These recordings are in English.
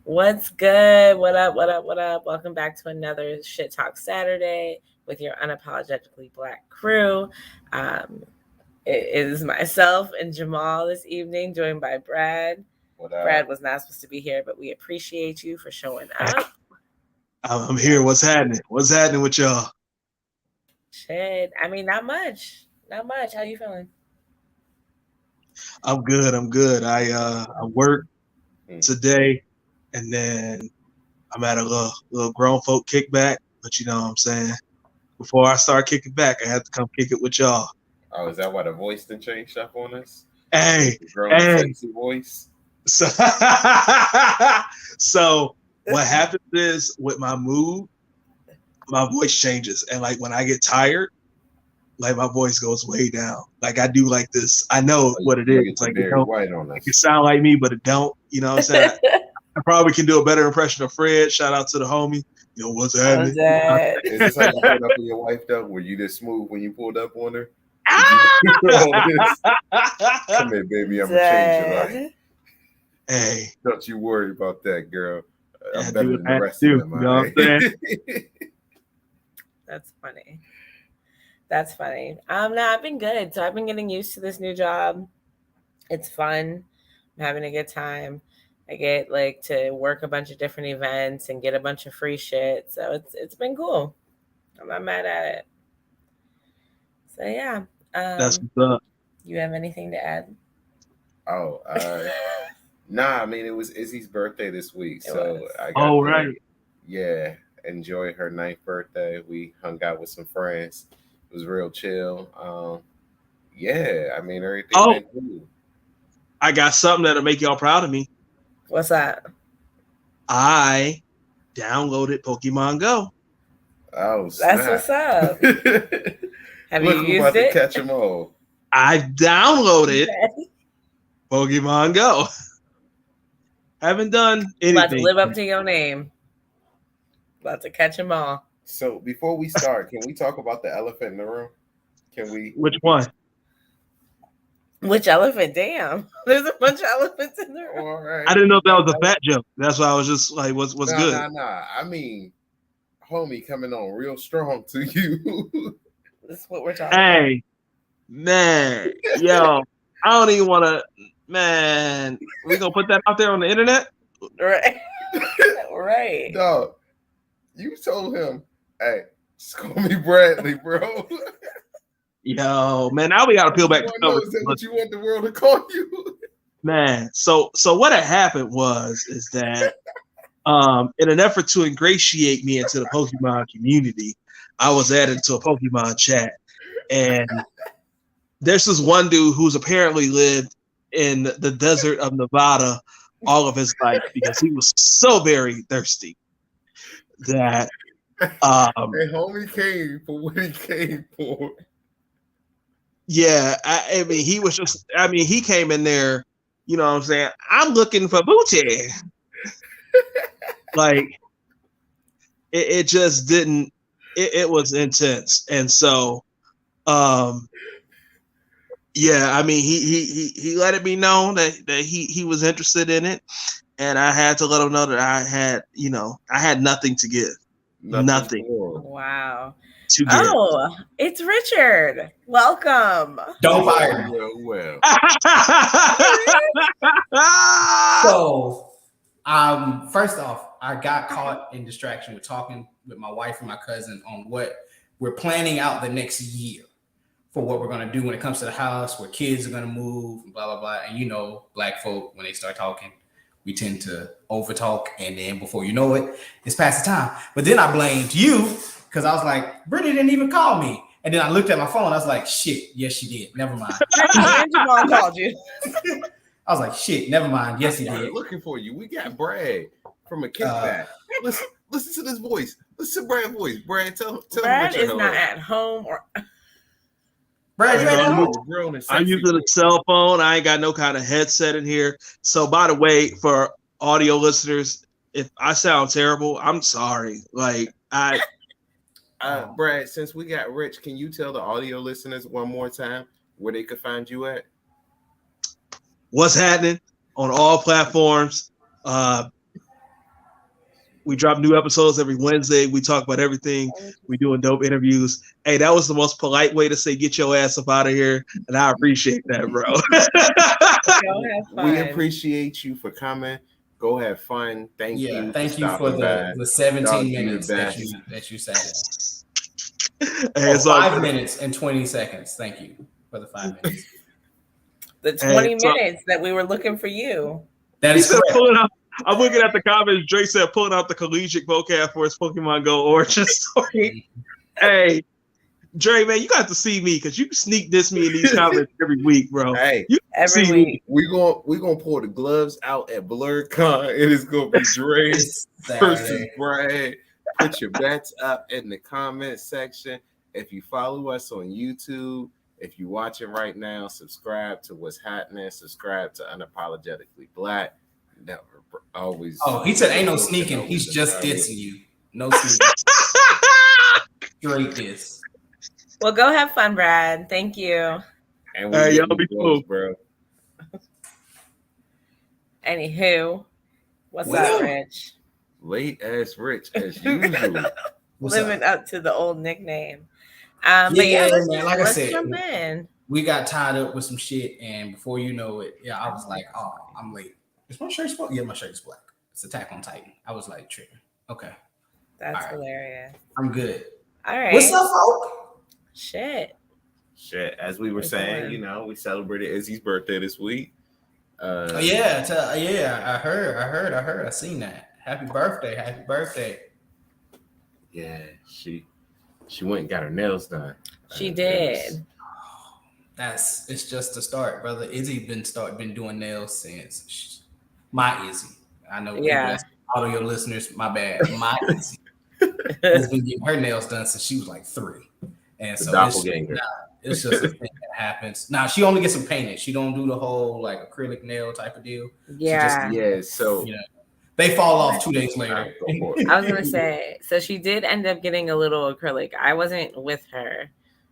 What's good? What up? What up? What up? Welcome back to another Shit Talk Saturday with your Unapologetically Black Crew. It is myself and Jamal this evening, joined by Brad. Brad was not supposed to be here, but we appreciate you for showing up. I'm here. What's happening? What's happening with y'all? Shit. I mean, not much. Not much. How you feeling? I'm good. I work today, and then I'm at a little grown folk kickback. But you know what I'm saying? Before I start kicking back, I have to come kick it with y'all. Oh, is that why the voice didn't change up on us? Hey, sexy voice. So what happens is with my mood, my voice changes, and like when I get tired, like my voice goes way down. Like I do like this. I know what it is. Like it can sound like me, but it don't. You know what I'm saying? I probably can do a better impression of Fred. Shout out to the homie. You know what's happening? Is this how you pulled up on your wife though? Were you this smooth when you pulled up on her? Come here, baby. I'm gonna change your life. Hey, don't you worry about that, girl. I'm better than the rest of them. You know what I'm saying? That's funny. That's funny. No, I've been good. So I've been getting used to this new job. It's fun. I'm having a good time. I get like to work a bunch of different events and get a bunch of free shit. So it's been cool. I'm not mad at it. So yeah. That's what's up. You have anything to add? Oh, nah. I mean, it was Izzy's birthday this week, so I got right. Yeah, enjoy her 9th birthday. We hung out with some friends. It was real chill. Yeah, I mean everything went cool. I got something that'll make y'all proud of me. What's that? I downloaded Pokemon Go. Oh, snap. That's what's up. Have Look, you used it? To catch them all. I downloaded Pokemon Go. Haven't done anything. About to live up to your name. About to catch them all. So before we start, can we talk about the elephant in the room? Can we? Which one? Which elephant? Damn. There's a bunch of elephants in there. All right. I didn't know if that was a fat joke. That's why I was just like, what's good? Nah. I mean, homie coming on real strong to you. This is what we're talking about. Hey, man. Yo, I don't even want to, man. We going to put that out there on the internet? Right. Right. Dog, you told him, hey, just call me Bradley, bro. Yo, man, now we got to peel back the cover. Is that what you want the world to call you? Man, so what had happened is that in an effort to ingratiate me into the Pokemon community, I was added to a Pokemon chat. And there's this one dude who's apparently lived in the desert of Nevada all of his life because he was so very thirsty that and homie came for what he came for. Yeah, I mean, he came in there, you know what I'm saying? I'm looking for booty. Like, it just didn't, it was intense. And so, yeah, I mean, he let it be known that he was interested in it. And I had to let him know that I had nothing to give. Nothing. Wow. Oh, it's Richard. Welcome. Don't fire me. Well. So, first off, I got caught in distraction with talking with my wife and my cousin on what we're planning out the next year for what we're going to do when it comes to the house, where kids are going to move, and blah, blah, blah. And you know, black folk, when they start talking, we tend to over talk. And then before you know it, it's past the time. But then I blamed you. Because I was like, Brittany didn't even call me. And then I looked at my phone. I was like, shit, yes, she did. Never mind. Jamal called you. I was like, shit, never mind. Yes, he did. Looking for you. We got Brad from a kickback. Listen to this voice. Listen to Brad's voice. Brad, tell Brad him is not at home. Brad, you at home? I'm using a cell phone. I ain't got no kind of headset in here. So, by the way, for audio listeners, if I sound terrible, I'm sorry. Like, Brad, since we got Rich, can you tell the audio listeners one more time where they could find you at? What's happening on all platforms? We drop new episodes every Wednesday. We talk about everything. We doing dope interviews. Hey, that was the most polite way to say get your ass up out of here, and I appreciate that, bro. Go have fun. We appreciate you for coming. Go have fun. Thank you. Thank you for the 17 minutes that you sat in. Hey, 5 minutes and 20 seconds. Thank you for the 5 minutes. The 20 minutes that we were looking for you. That is correct. I'm looking at the comments. Drake said, pulling out the collegiate vocab for his Pokemon Go origin story. Hey, Dre, man, you got to see me because you sneak diss me in these comments every week, bro. Hey, every week. We're gonna pull the gloves out at BlurCon. It is gonna be Dre versus Brad. Put your bets up in the comment section. If you follow us on YouTube, if you're watching right now, subscribe to What's Happening. Subscribe to Unapologetically Black. Never always. Oh, he said ain't no sneaking. He's just dissing you. No sneaking. Straight diss. Well, go have fun, Brad. Thank you. And y'all be cool, bro. Anywho, what's up, Rich? Late ass Rich as usual. Living up to the old nickname. Man, like I said, jump in. We got tied up with some shit, and before you know it, I was like, "Oh, I'm late." Is my shirt black? Yeah, my shirt is black. It's Attack on Titan. I was like, tripping. Okay, that's hilarious. I'm good. All right. What's up, folk? Shit. As we were saying, we celebrated Izzy's birthday this week. I heard. I seen that. Happy birthday. Yeah, she went and got her nails done. She did. It's just the start, brother. Izzy been doing nails since my Izzy. I know. Yeah. All of your listeners, my bad. My Izzy has been getting her nails done since she was like 3, and so it's just a thing that happens. Now she only gets them painted. She don't do the whole like acrylic nail type of deal. Yeah. So they fall off 2 days later. I was gonna say, so she did end up getting a little acrylic. I wasn't with her.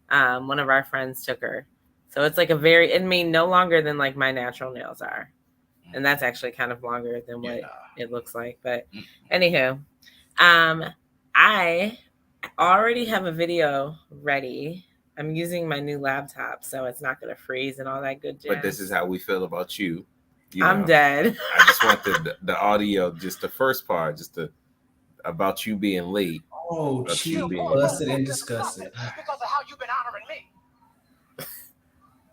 One of our friends took her. So it's like no longer than like my natural nails are. And that's actually kind of longer than what it looks like. But anywho, I already have a video ready. I'm using my new laptop, so it's not going to freeze and all that good jazz. But this is how we feel about you. I'm dead. I just want the audio, just the first part, about you being late. Oh, she busted and disgusted. Because of how you've been honoring me.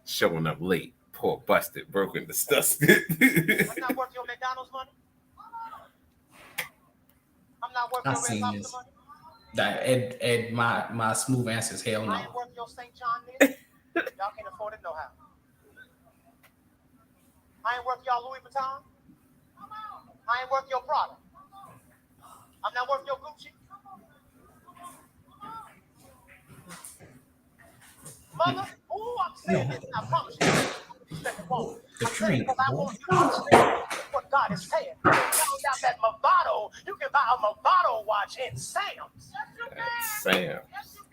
Showing up late. Poor, busted, broken, disgusted. I'm not worth your McDonald's money. I'm not worth your Red Lobster money. And my smooth answer is hell no. I ain't worth your St. John meal. Y'all can't afford it no how. I ain't worth y'all Louis Vuitton. I ain't worth your Prada. I'm not worth your Gucci. Mother, I'm saying this, I promise you. I'm saying because I want you to understand what God is saying. I found out that Movado, you can buy a Movado watch in Sam's. Sam.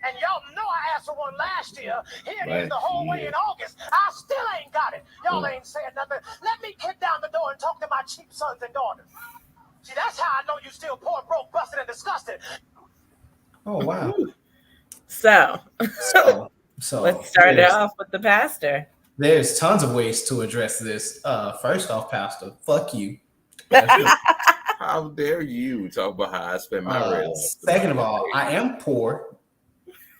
And y'all know I asked for one last year. Here it is the whole way in August. I still ain't got it. Y'all ain't saying nothing. Let me kick down the door and talk to my cheap sons and daughters. See, that's how I know you still poor, broke, busted, and disgusted. Oh, wow. So let's start it off with the pastor. There's tons of ways to address this. First off, pastor, fuck you. How dare you talk about how I spend my red life? Second of all, I am poor,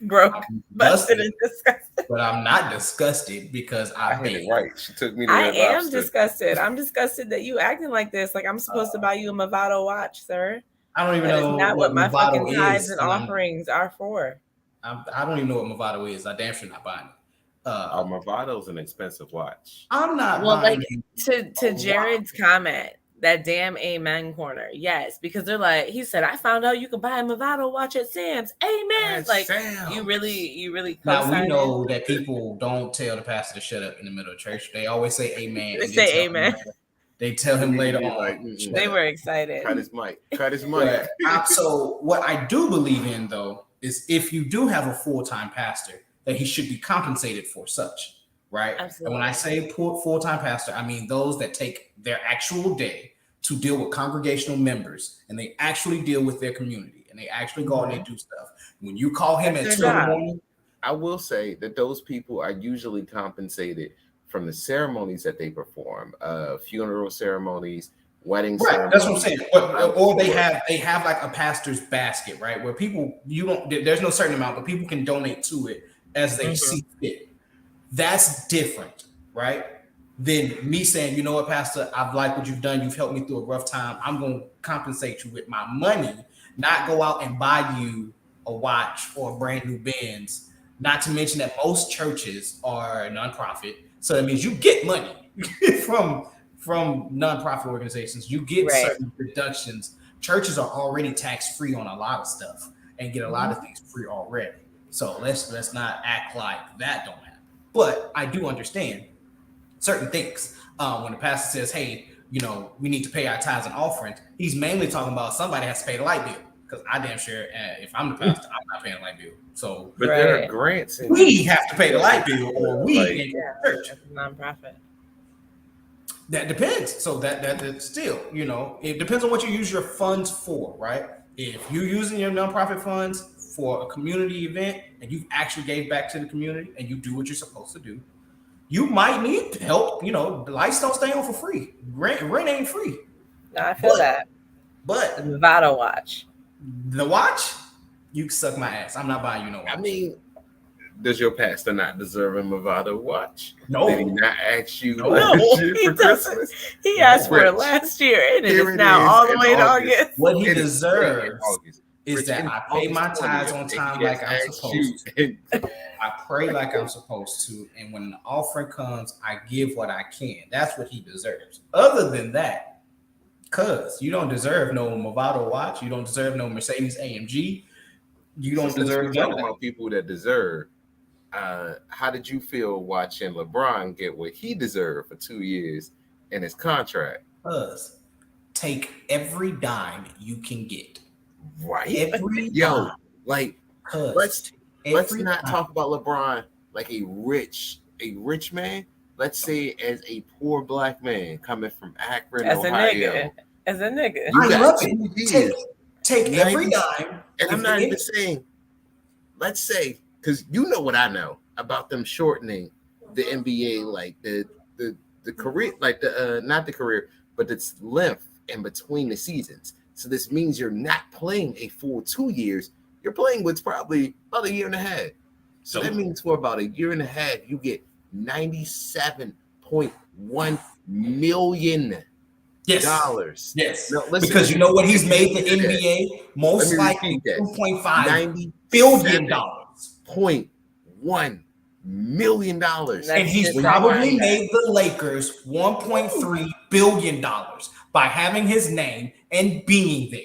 broke, busted, and disgusted. But I'm not disgusted because I hit it right. She took me to I am disgusted. I'm disgusted that you acting like this. Like I'm supposed to buy you a Movado watch, sir. I don't even know not what my Movado fucking tithes and offerings are for. I don't even know what Movado is. I damn sure not buying it. Movado's an expensive watch. I'm not. Well, like to Jared's comment, that damn amen corner. Yes, because they're like, he said, I found out you could buy a Movado watch at Sam's. Amen. At like Sam's. you really. Now we know that people don't tell the pastor to shut up in the middle of church. They always say amen. They say amen. They tell him later on. They were excited. Cut his mic. So what I do believe in though is if you do have a full-time pastor, that he should be compensated for such, right? Absolutely. And when I say full-time pastor, I mean those that take their actual day to deal with congregational members, and they actually deal with their community, and they actually go out and they do stuff. When you call him at 2 in the morning, I will say that those people are usually compensated from the ceremonies that they perform, funeral ceremonies, wedding ceremonies. That's what I'm saying. Or they have like a pastor's basket, right? Where people, there's no certain amount, but people can donate to it as they see fit. That's different, right? Than me saying, you know what, Pastor, I've liked what you've done. You've helped me through a rough time. I'm going to compensate you with my money, not go out and buy you a watch or a brand new Benz. Not to mention that most churches are a nonprofit. So that means you get money from nonprofit organizations. You get certain deductions. Churches are already tax-free on a lot of stuff and get a lot of things free already. So let's not act like that don't happen. But I do understand certain things. When the pastor says, hey, we need to pay our tithes and offerings, he's mainly talking about somebody has to pay the light bill. Because I damn sure, if I'm the pastor, I'm not paying the light bill. So, but there are grants. We have to pay the light bill, or we in church. That's a nonprofit. That depends. So that still, it depends on what you use your funds for, right? If you're using your nonprofit funds for a community event and you actually gave back to the community and you do what you're supposed to do, you might need help. The lights don't stay on for free. Rent ain't free. No, I feel that. But the Movado watch. The watch, you can suck my ass. I'm not buying you no watch. I mean, does your pastor not deserve a Movado watch? No. Did he not ask you he doesn't. He asked for it last year, and it is now all the way to August. What he deserves is that I pay my tithes on time like I'm supposed to. I pray like I'm supposed to, and when the offering comes, I give what I can. That's what he deserves. Other than that, cuz you don't deserve no Movado watch, you don't deserve no Mercedes AMG, you don't deserve talking about people that deserve. How did you feel watching LeBron get what he deserved for 2 years in his contract? Cuz take every dime you can get. Right. Every dime. Like let's not talk about LeBron like a rich man. Let's say as a poor black man coming from Akron, Ohio. As a nigga. I love it. Take every dime. And I'm not even saying, let's say, because you know what I know about them shortening the NBA, like the career, like not the career, but its length in between the seasons. So this means you're not playing a full 2 years. You're playing what's probably about a year and a half. So that means for about a year and a half, you get $97.1 million. Yes. Yes. No, because you know what he's made the NBA? Most likely $2.5 billion. $0.1 million. And he's probably made the Lakers $1.3 billion by having his name and being there.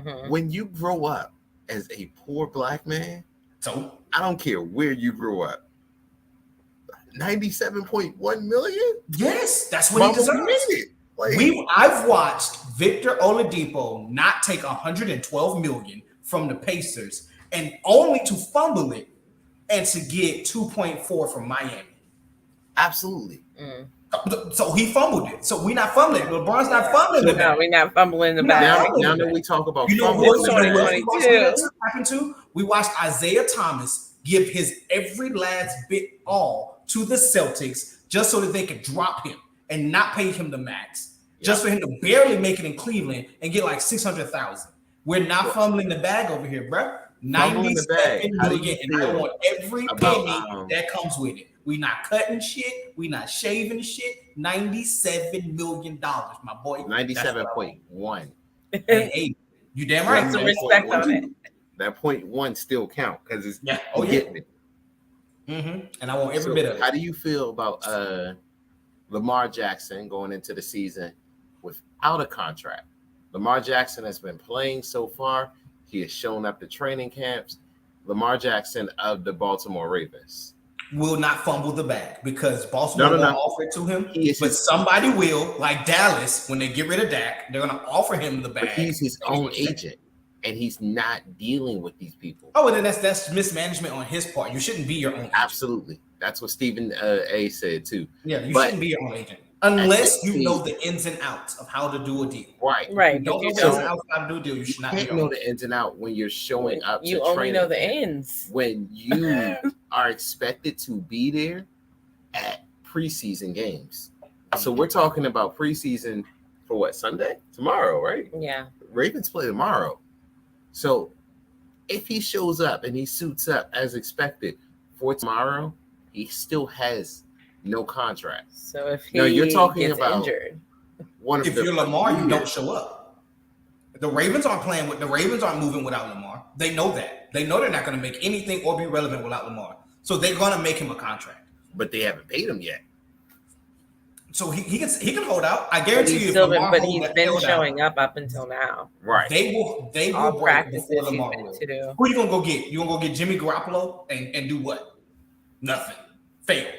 Mm-hmm. When you grow up as a poor black man, so I don't care where you grew up. 97.1 million? Yes, that's what he deserves. I've watched Victor Oladipo not take $112 million from the Pacers and only to fumble it and to get 2.4 from Miami. Absolutely. So he fumbled it. So we're not fumbling. LeBron's not fumbling the back. No, we're not fumbling the back. Now that we talk about fumbling, we watched Isaiah Thomas give his every last bit all to the Celtics just so that they could drop him and not pay him the max, just for him to barely make it in Cleveland and get like 600,000. We're not fumbling the bag over here, bro. 97 million, and I want every penny that comes with it. We not cutting shit. We not shaving shit. $97 million, my boy. 97.1. Hey, you damn right. Some respect on it. That 0.1 still count because it's getting it. Mm-hmm. And I want every bit of it. How do you feel about Lamar Jackson going into the season without a contract? Lamar Jackson has been playing so far. He has shown up to training camps. Lamar Jackson of the Baltimore Ravens will not fumble the bag because Baltimore won't offer it to him. But somebody will, like Dallas, when they get rid of Dak, they're going to offer him the bag. But he's his own agent, and he's not dealing with these people. Oh, and then that's mismanagement on his part. You shouldn't be your own agent. Absolutely. That's what Stephen A. said, too. Yeah, you shouldn't be your own agent. Unless you know the ins and outs of how to do a deal. Right. Right. You don't know the ins and outs of how to do a deal. You should not can't know the ins and outs when you're showing up to you only know the ends. When you are expected to be there at preseason games. So we're talking about preseason for what, Sunday? Tomorrow, right? Yeah. Ravens play tomorrow. So if he shows up and he suits up as expected for tomorrow, he still has no contract. So if he you're talking gets about injured, if you're Lamar, you don't show up. The Ravens aren't moving without Lamar. They know that. They know they're not going to make anything or be relevant without Lamar. So they're going to make him a contract. But they haven't paid him yet. So he can hold out. I guarantee you. But he's been showing up until now. Right. They will break before Lamar will. Who are you gonna go get? You gonna go get Jimmy Garoppolo and do what? Nothing. Fail.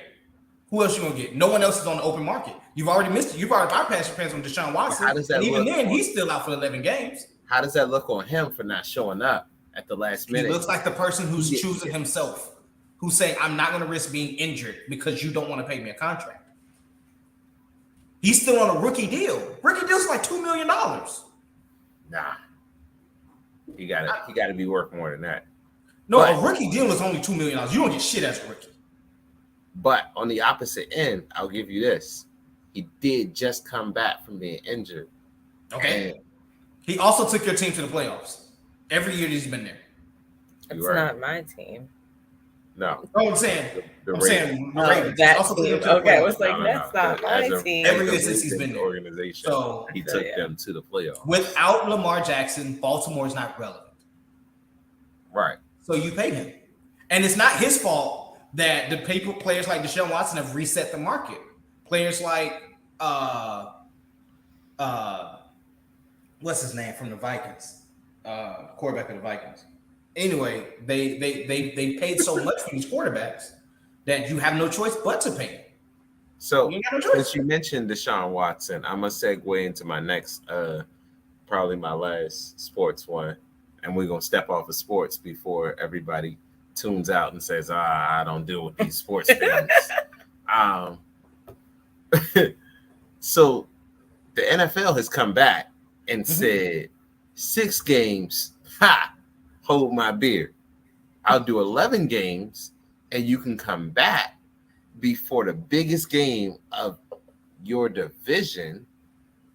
Who else you gonna get? No one else is on the open market. You've already missed it. You've already bypassed your plans on Deshaun Watson. How does that even then, he's still out for 11 games. How does that look on him for not showing up at the last minute? He looks like the person who's choosing himself, who's saying, "I'm not gonna risk being injured because you don't want to pay me a contract." He's still on a rookie deal. Rookie deal's like $2 million. Nah, he got to be worth more than that. No, a rookie deal is only $2 million. You don't get shit as a rookie. But on the opposite end, I'll give you this: he did just come back from being injured. Okay. And he also took your team to the playoffs every year that he's been there. It's not my team. No. I'm saying the Ravens. That team. Okay, I was like, that's not my team. Every year since he's been there. Organization. So he took them to the playoffs. Without Lamar Jackson, Baltimore is not relevant. Right. So you paid him. And it's not his fault that the players like Deshaun Watson have reset the market. Players like what's his name from the Vikings? Quarterback of the Vikings. Anyway, they paid so much for these quarterbacks that you have no choice but to pay them. So since you mentioned Deshaun Watson, I'm gonna segue into my next, probably my last sports one, and we're gonna step off of sports before everybody tunes out and says, I don't deal with these sports things. So the NFL has come back and said 6 games, hold my beer. I'll do 11 games and you can come back before the biggest game of your division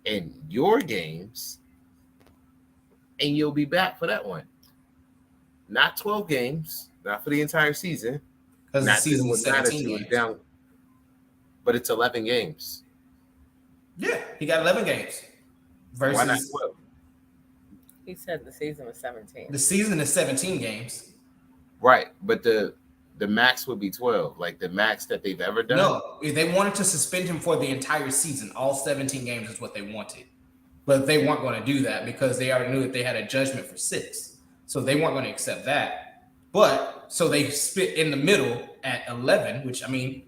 and your games, and you'll be back for that one. Not 12 games, not for the entire season. Because the season was 17 games. Down, but it's 11 games. Yeah, he got 11 games. Versus, why not 12? He said the season was 17. The season is 17 games. Right, but the max would be 12, like the max that they've ever done. No, they wanted to suspend him for the entire season. All 17 games is what they wanted. But they weren't going to do that because they already knew that they had a judgment for 6. So they weren't going to accept that. But so they split in the middle at 11, which, I mean,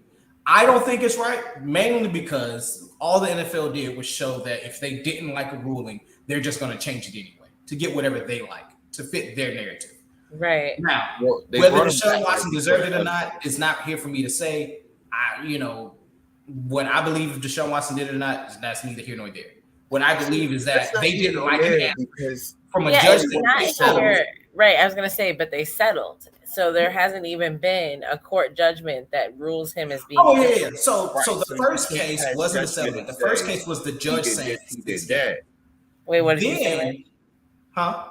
I don't think it's right, mainly because all the NFL did was show that if they didn't like a ruling, they're just going to change it anyway to get whatever they like to fit their narrative. Right. Now, whether Deshaun Watson deserved it or not is not here for me to say. What I believe if Deshaun Watson did it or not, that's neither here nor there. What I believe is that they didn't like it because from a judgment. Right. I was going to say, but they settled. So there hasn't even been a court judgment that rules him as being. Oh, yeah. So the first case wasn't a settlement. The first case was the judge saying he did that. Wait, what did you say? Huh?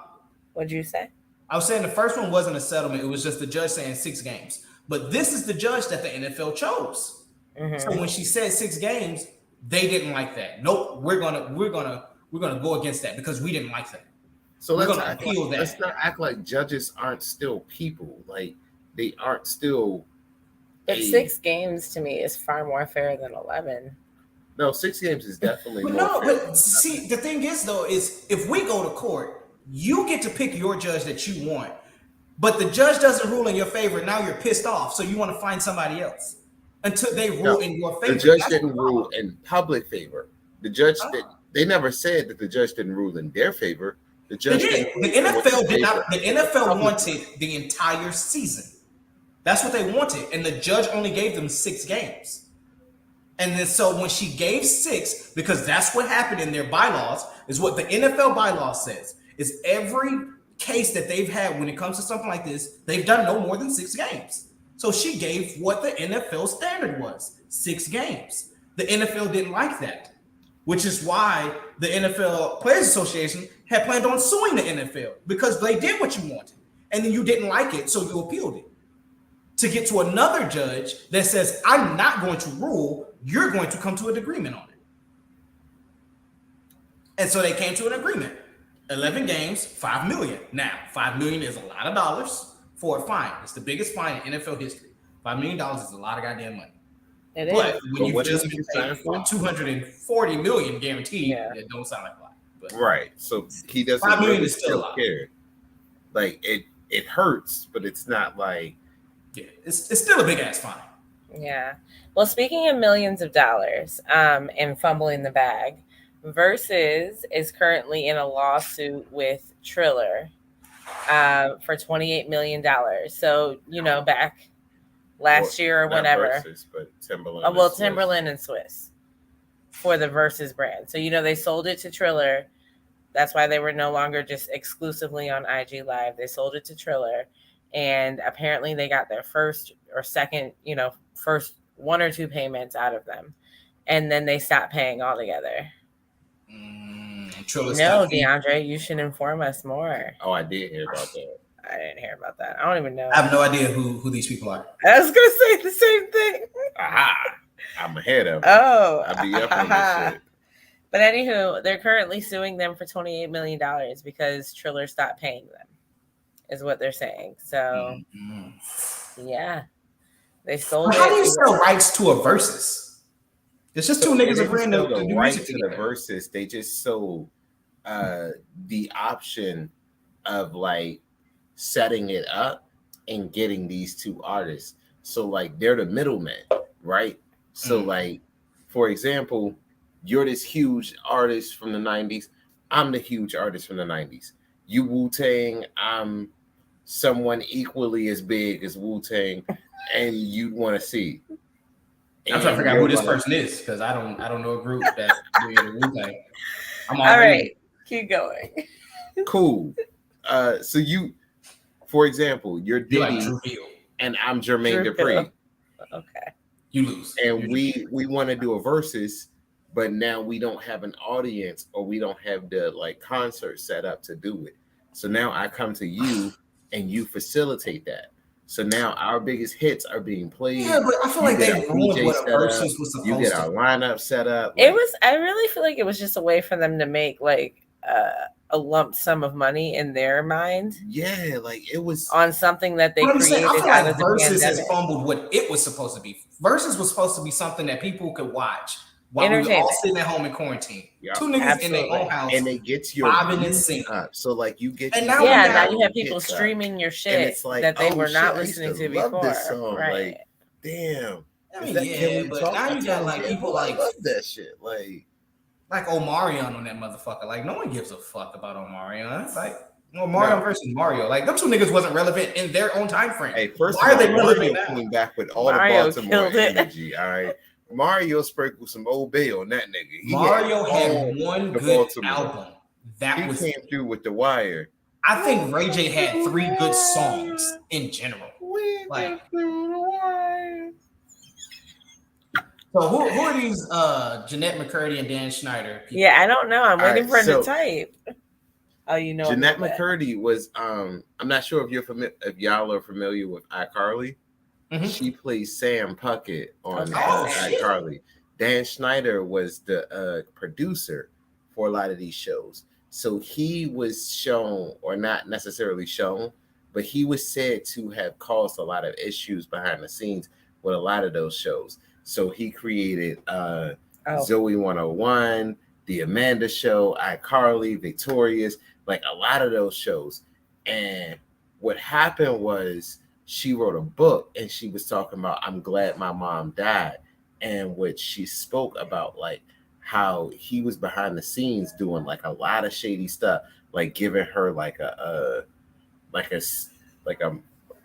What did you say? I was saying the first one wasn't a settlement. It was just the judge saying 6 games. But this is the judge that the NFL chose. Mm-hmm. So when she said 6 games, they didn't like that. Nope, we're gonna go against that because we didn't like that. So let's not act like judges aren't still people. Like they aren't still. But 6 games to me is far more fair than 11. No, 6 games is definitely more. No, but see, the thing is though, is if we go to court, you get to pick your judge that you want, but the judge doesn't rule in your favor. Now you're pissed off, so you want to find somebody else until they rule in your favor. The judge didn't rule in public favor. The judge they never said that the judge didn't rule in their favor. The judge did. The NFL did not. The NFL wanted the entire season. That's what they wanted, and the judge only gave them 6 games. And then so when she gave 6, because that's what happened in their bylaws, is what the NFL bylaws says, is every case that they've had when it comes to something like this, they've done no more than 6 games. So she gave what the NFL standard was, 6 games. The NFL didn't like that, which is why the NFL Players Association had planned on suing the NFL because they did what you wanted. And then you didn't like it, so you appealed it. To get to another judge that says, I'm not going to rule, you're going to come to an agreement on it. And so they came to an agreement. 11 games, $5 million. Now, $5 million is a lot of dollars for a fine. It's the biggest fine in NFL history. $5 million is a lot of goddamn money. It but is. when you've just been paid for $240 million guaranteed, it don't sound like a lot. But right. So he doesn't $5 million really is still a lot. care. Like it hurts, but it's not like it's still a big ass fine. Yeah. Well, speaking of millions of dollars and fumbling the bag, Verzuz is currently in a lawsuit with Triller for $28 million. So, back last year or whenever. Verzuz, but Timberland. Timberland and Swiss for the Verzuz brand. So, they sold it to Triller. That's why they were no longer just exclusively on IG Live. They sold it to Triller. And apparently they got their first or second, first 1 or 2 payments out of them. And then they stopped paying altogether. No, DeAndre, you should inform us more. Oh, I did hear about that. I didn't hear about that. I don't even know. I have no idea who these people are. I was going to say the same thing. Aha! I'm ahead of it. Oh. I'll be up on this shit. But anywho, they're currently suing them for $28 million because Triller stopped paying them, is what they're saying. So, yeah. They sold it. How do you sell rights to a Verzuz? It's just 2 niggas agreeing to do music to the Verzuz. They just sold the option of like setting it up and getting these 2 artists. So like they're the middlemen, right? So like, for example, you're this huge artist from the 90s. I'm the huge artist from the 90s. You Wu-Tang, I'm someone equally as big as Wu-Tang, and you'd want to see. I'm trying to figure out who this person is because I don't know a group that's doing Wu-Tang. All right, keep going. Cool. So you, for example, you're Diddy, and I'm Jermaine Dupri. Okay. You lose. And we want to do a Verzuz, but now we don't have an audience or we don't have the like concert set up to do it. So now I come to you and you facilitate that. So now our biggest hits are being played. Yeah, but I feel like they ruined what a Verzuz was supposed to. You get our lineup set up. Like, I really feel like it was just a way for them to make like a lump sum of money in their mind. Yeah, like it was on something that they created. I feel like Verzuz has fumbled what it was supposed to be. Verzuz was supposed to be something that people could watch while we were all sitting at home in quarantine. Yep. 2 niggas in their own house, and it gets your views up. So like you get, and now you have people streaming your shit, and it's like, that they were not listening to before. This song. Right? Like, damn. I mean, but now you got like people like love that shit, like Omarion on that motherfucker. Like no one gives a fuck about Omarion. It's like Mario versus Mario. Like them 2 niggas wasn't relevant in their own time frame. Hey, first why of all, are they relevant now? Came back with all Mario the Baltimore energy. All right. Mario sprinkled some Old Bay on that nigga. Mario had one good Baltimore album. He came through with The Wire. I think Ray J had 3 good songs in general. Like, so who are these Jeanette McCurdy and Dan Schneider people? Yeah, I don't know. I'm waiting for him to type. Oh, you know, Jeanette McCurdy was I'm not sure if y'all are familiar with iCarly. Mm-hmm. She plays Sam Puckett on iCarly. Dan Schneider was the producer for a lot of these shows. So he was shown, or not necessarily shown, but he was said to have caused a lot of issues behind the scenes with a lot of those shows. So he created Zoe 101, The Amanda Show, iCarly, Victorious, like a lot of those shows. And what happened was she wrote a book and she was talking about, I'm glad my mom died. And which she spoke about like how he was behind the scenes doing like a lot of shady stuff, like giving her like a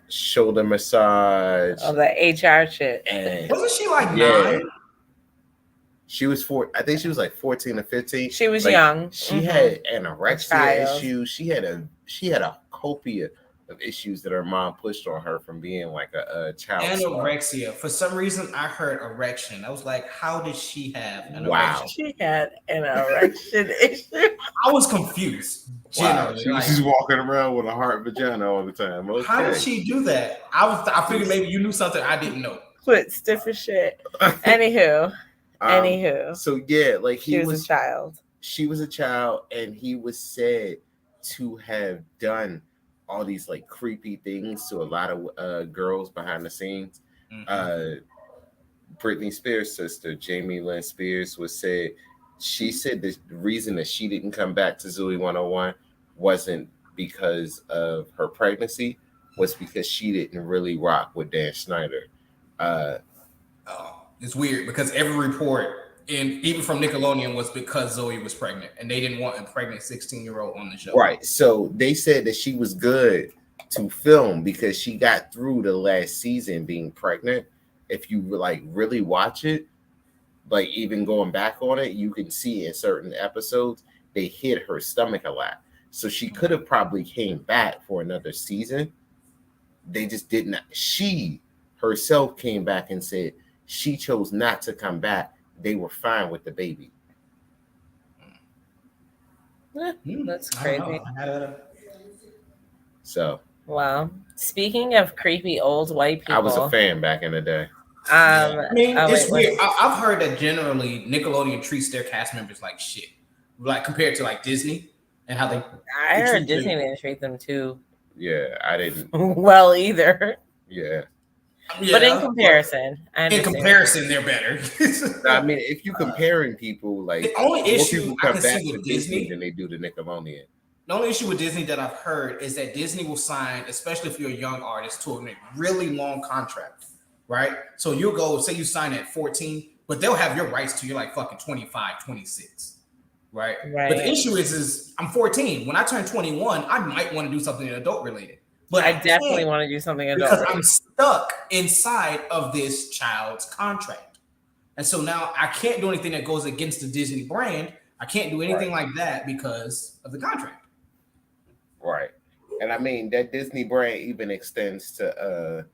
shoulder massage. Oh, the HR shit. And wasn't she like 9? She was I think she was like 14 or 15. She was like, young. She had anorexia issues. She had a copia of issues that her mom pushed on her from being like a child. Anorexia. Star. For some reason, I heard erection. I was like, how did she have an erection? She had an erection issue. I was confused. Wow. She was just walking around with a hard vagina all the time. Okay. How did she do that? I figured maybe you knew something I didn't know. Quit stiff as shit. Anywho. So yeah, like she was a child. She was a child, and he was said to have done all these like creepy things to a lot of girls behind the scenes. Mm-hmm. Britney Spears' sister, Jamie Lynn Spears, she said the reason that she didn't come back to Zooey 101 wasn't because of her pregnancy, was because she didn't really rock with Dan Schneider. It's weird because every report, even from Nickelodeon, was because Zoe was pregnant, and they didn't want a pregnant 16-year-old on the show. Right. So they said that she was good to film because she got through the last season being pregnant. If you like really watch it, like even going back on it, you can see in certain episodes they hit her stomach a lot. So she could have probably came back for another season. They just didn't. She herself came back and said she chose not to come back. They were fine with the baby. That's crazy. So, wow. Speaking of creepy old white people, I was a fan back in the day. It's weird. I've heard that generally Nickelodeon treats their cast members like shit, like compared to like Disney and how they. I heard Disney didn't treat them too. Yeah, I didn't. Well, either. Yeah. But in comparison, they're better. I mean, if you're comparing people, like the only issue I can see with Disney than they do the Nickelodeon. The only issue with Disney that I've heard is that Disney will sign, especially if you're a young artist, to a really long contract, right? So you'll go, say you sign at 14, but they'll have your rights to you're like fucking 25, 26, right? But the issue is I'm 14. When I turn 21, I might want to do something adult related. But I definitely want to do something adult because I'm stuck inside of this child's contract. And so now I can't do anything that goes against the Disney brand. I can't do anything like that because of the contract. Right. And I mean, that Disney brand even extends to,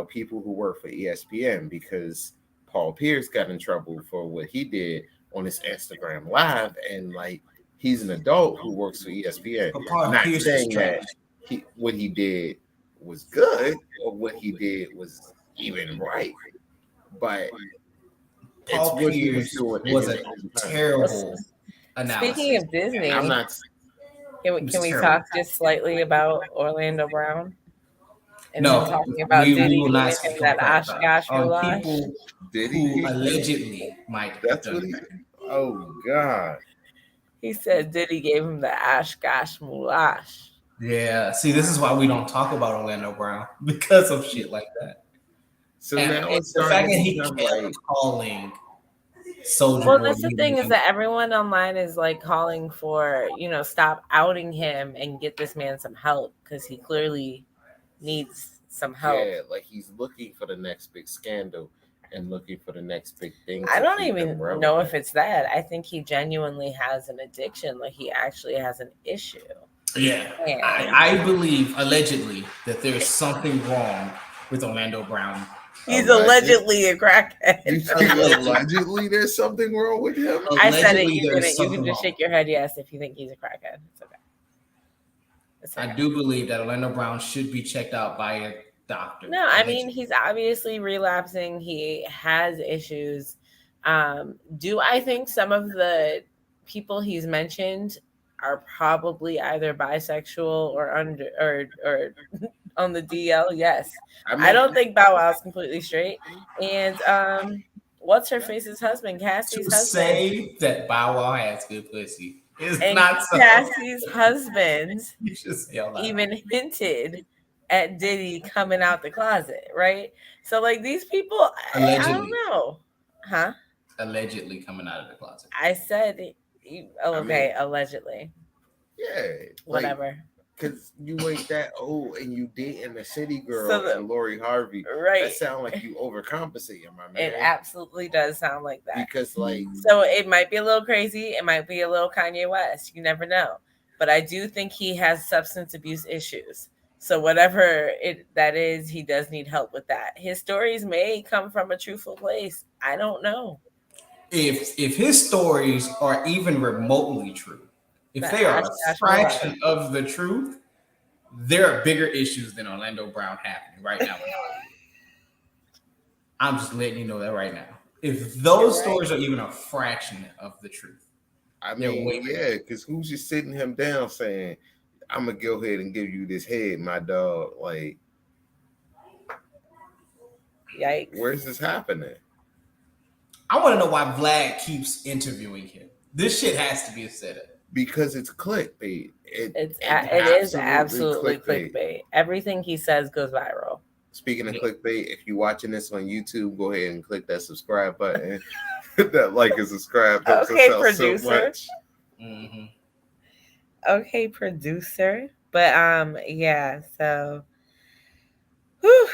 people who work for ESPN, because Paul Pierce got in trouble for what he did on his Instagram Live. And like, he's an adult who works for ESPN. Not saying that what he did was good or what he did was even right, but Paul it's what he was doing. Was a terrible analysis. Speaking of Disney, I'm not. Can we talk just slightly about Orlando Brown? And no, talking about Diddy will not and that Oshkosh people who allegedly might. That's what he. Oh God! He said Diddy gave him the Oshkosh Moulash. Yeah, see, this is why we don't talk about Orlando Brown, because of shit like that. So now it's the fact that he kept calling Soulja Boy. Well, that's the thing, is that everyone online is like calling for, stop outing him and get this man some help, because he clearly needs some help. Yeah, like he's looking for the next big scandal and looking for the next big thing. I don't even know if it's that. I think he genuinely has an addiction. Like, he actually has an issue. Yeah, I believe allegedly that there's something wrong with Orlando Brown. He's allegedly a crackhead. Allegedly, there's something wrong with him. I said it. You didn't. You can just shake your head yes if you think he's a crackhead. It's okay. I do believe that Orlando Brown should be checked out by a doctor. No, I mean, he's obviously relapsing. He has issues. Do I think some of the people he's mentioned are probably either bisexual or on the DL? Yes. I don't think Bow Wow's completely straight. And what's her face's husband, Cassie's husband? Say that Bow Wow has good pussy is and not so. Cassie's husband even hinted at Diddy coming out the closet, right? So like, these people, allegedly. I don't know. Huh? Allegedly coming out of the closet. I said allegedly. Yeah. Whatever. Because you ain't that old and you dating a city girl So and Lori Harvey. right. That sound like you overcompensating, my man. It absolutely does sound like that. Because like, so it might be a little crazy. It might be a little Kanye West. You never know. But I do think he has substance abuse issues. So whatever that is, he does need help with that. His stories may come from a truthful place. I don't know. If his stories are even remotely true, if they are a fraction of the truth, there are bigger issues than Orlando Brown happening right now. I'm just letting you know that right now. If those stories are even a fraction of the truth, I mean, yeah, because who's just sitting him down saying, "I'm gonna go ahead and give you this head, my dog"? Like, yikes! Where's this happening? I want to know why Vlad keeps interviewing him. This shit has to be a setup. Because it's clickbait. It is absolutely clickbait. Everything he says goes viral. Speaking of clickbait, if you're watching this on YouTube, go ahead and click that subscribe button. That like and subscribe helps us out producer. So much. Mm-hmm. Okay, producer. But yeah, so whew.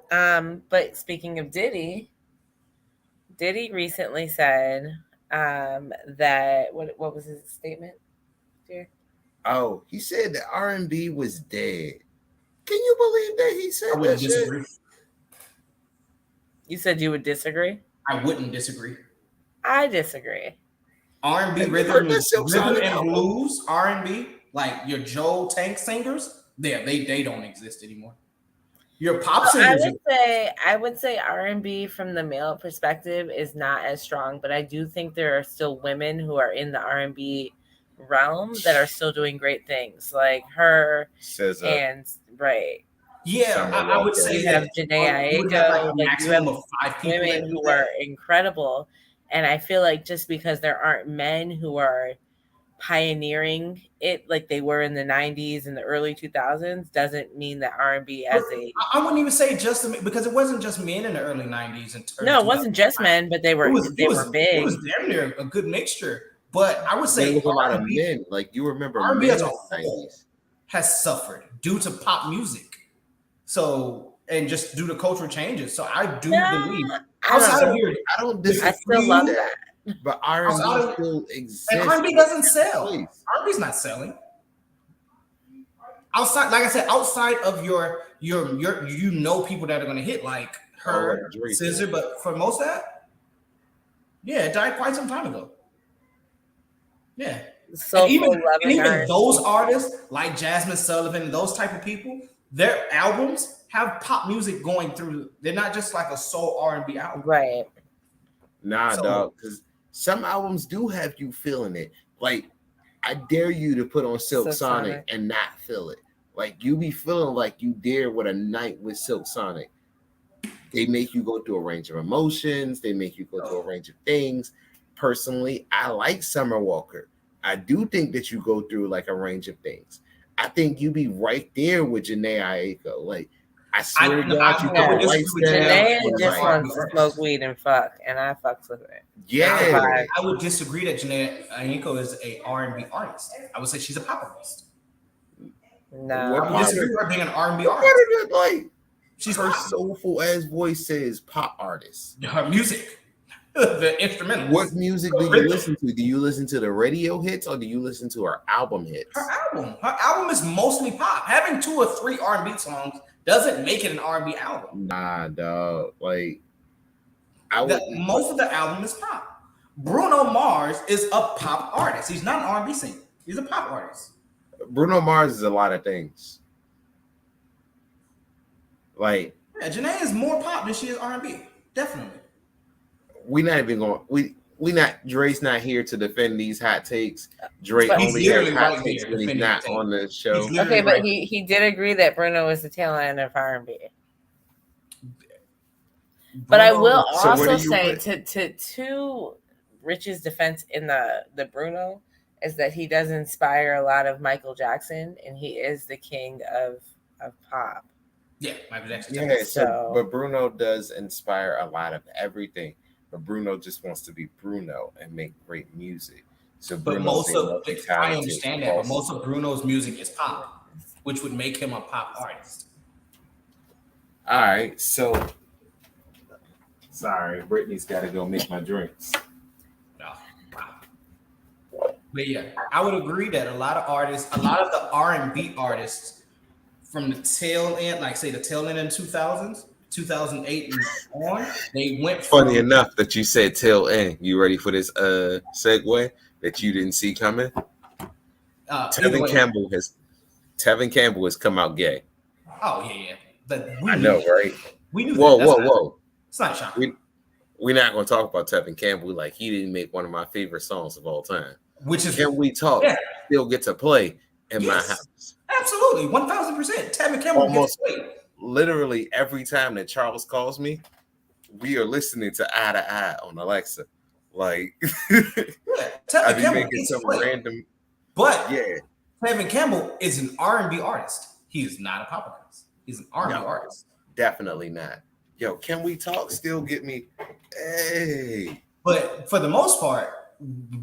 But speaking of Diddy recently said that what was his statement, dear? Oh, he said that R&B was dead. Can you believe that he said I wouldn't disagree. You said you would disagree? I wouldn't disagree. I disagree. R&B rhythm and blues, R&B, like your Joe Tank singers, they don't exist anymore. Your pop singers. I would say R&B from the male perspective is not as strong, but I do think there are still women who are in the R&B realm that are still doing great things, like her and right. Yeah, I would say that Janae you would have like a like maximum of 5 people women who are incredible, and I feel like just because there aren't men who are pioneering it like they were in the 90s and the early 2000s doesn't mean that R&B as I wouldn't even say just because it wasn't just men in the early 90s and no, it wasn't just men, but they were big. It was damn near a good mixture. But I would say there was a lot of men. Like you remember R&B as a whole has suffered due to pop music. So and just due to cultural changes. So I do believe outside of here, I don't disagree. I still love that. But R&B still exists. And R&B doesn't sell. R&B's not selling. Outside, like I said, outside of your people that are going to hit like her, Scissor, but for most of that, yeah, it died quite some time ago. Yeah. So even those artists like Jasmine Sullivan and those type of people, their albums have pop music going through. They're not just like a soul R&B album. Right. Nah, dog, because some albums do have you feeling it. Like, I dare you to put on Silk Sonic and not feel it. Like, you be feeling like you dare with a night with Silk Sonic. They make you go through a range of emotions. They make you go through a range of things. Personally, I like Summer Walker. I do think that you go through like a range of things. I think you be right there with Janae Aiko. Like, I swear to God, you got lights down. Janae just wants to smoke weed and fuck, and I fucks with it. Yeah, I would disagree that Janae Aiko is a R&B artist. I would say she's a pop artist. No, I would disagree with her being an R&B artist. Like, she's her soulful ass voice says pop artist. Her music, the instrumental. What music do you listen to? Do you listen to the radio hits or do you listen to her album hits? Her album is mostly pop. Having 2 or 3 R&B songs doesn't make it an R&B album. Nah, dog. Like, most of the album is pop. Bruno Mars is a pop artist. He's not an R&B singer. He's a pop artist. Bruno Mars is a lot of things. Like, yeah, Janae is more pop than she is R&B. Definitely. We're not even going. Dre's not here to defend these hot takes. Dre only has hot takes when he's not on the show. Okay, but he did agree that Bruno is the tail end of R&B. But I will also say to Rich's defense in the Bruno is that he does inspire a lot of Michael Jackson, and he is the king of pop. Yeah, Michael Jackson. Yeah, but Bruno does inspire a lot of everything. But Bruno just wants to be Bruno and make great music. So But Bruno's most a of I multi-talented understand that, but boss. most of Bruno's music is pop, which would make him a pop artist. All right, so sorry, Brittany's got to go make my drinks. No, wow. But yeah, I would agree that a lot of the R&B artists from the tail end, like say the tail end in 2000s, 2008 and on, they went from. Funny enough that you said tail end. You ready for this segue that you didn't see coming? Tevin Campbell has come out gay. Oh yeah. But I know, right? We knew whoa, that. Whoa. It's not shocking. We're not going to talk about Tevin Campbell like he didn't make one of my favorite songs of all time. Which is Can We Talk? Yeah. Still get to play in my house. Absolutely, 1000%. Tevin Campbell Almost gets played. Literally every time that Charles calls me, we are listening to Eye to Eye on Alexa. Like, Tevin Campbell making some random. But yeah, Tevin Campbell is an R&B artist. He is not a pop artist. He's an R&B artist. Definitely not. Yo, Can We Talk? Still get me. Hey. But for the most part,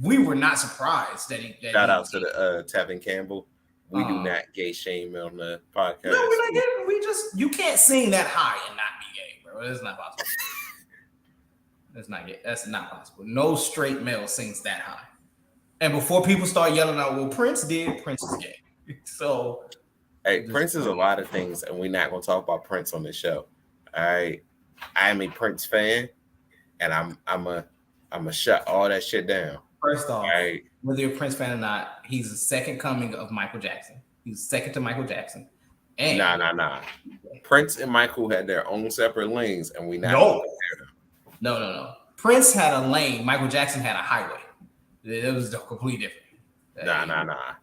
we were not surprised that he. Shout out to the Tevin Campbell. We do not gay shame on the podcast. No, we're not gay. You can't sing that high and not be gay, bro. It's not possible. That's not gay. That's not possible. No straight male sings that high. And before people start yelling out, well, Prince did, Prince is gay. So hey, Prince is a lot of things, and we're not gonna talk about Prince on this show. All right. I am a Prince fan, and I'm a shut all that shit down. First off, right, whether you're a Prince fan or not, he's the second coming of Michael Jackson. He's second to Michael Jackson. And nah. Prince and Michael had their own separate lanes, and we not No. Prince had a lane. Michael Jackson had a highway. It was completely different. Nah.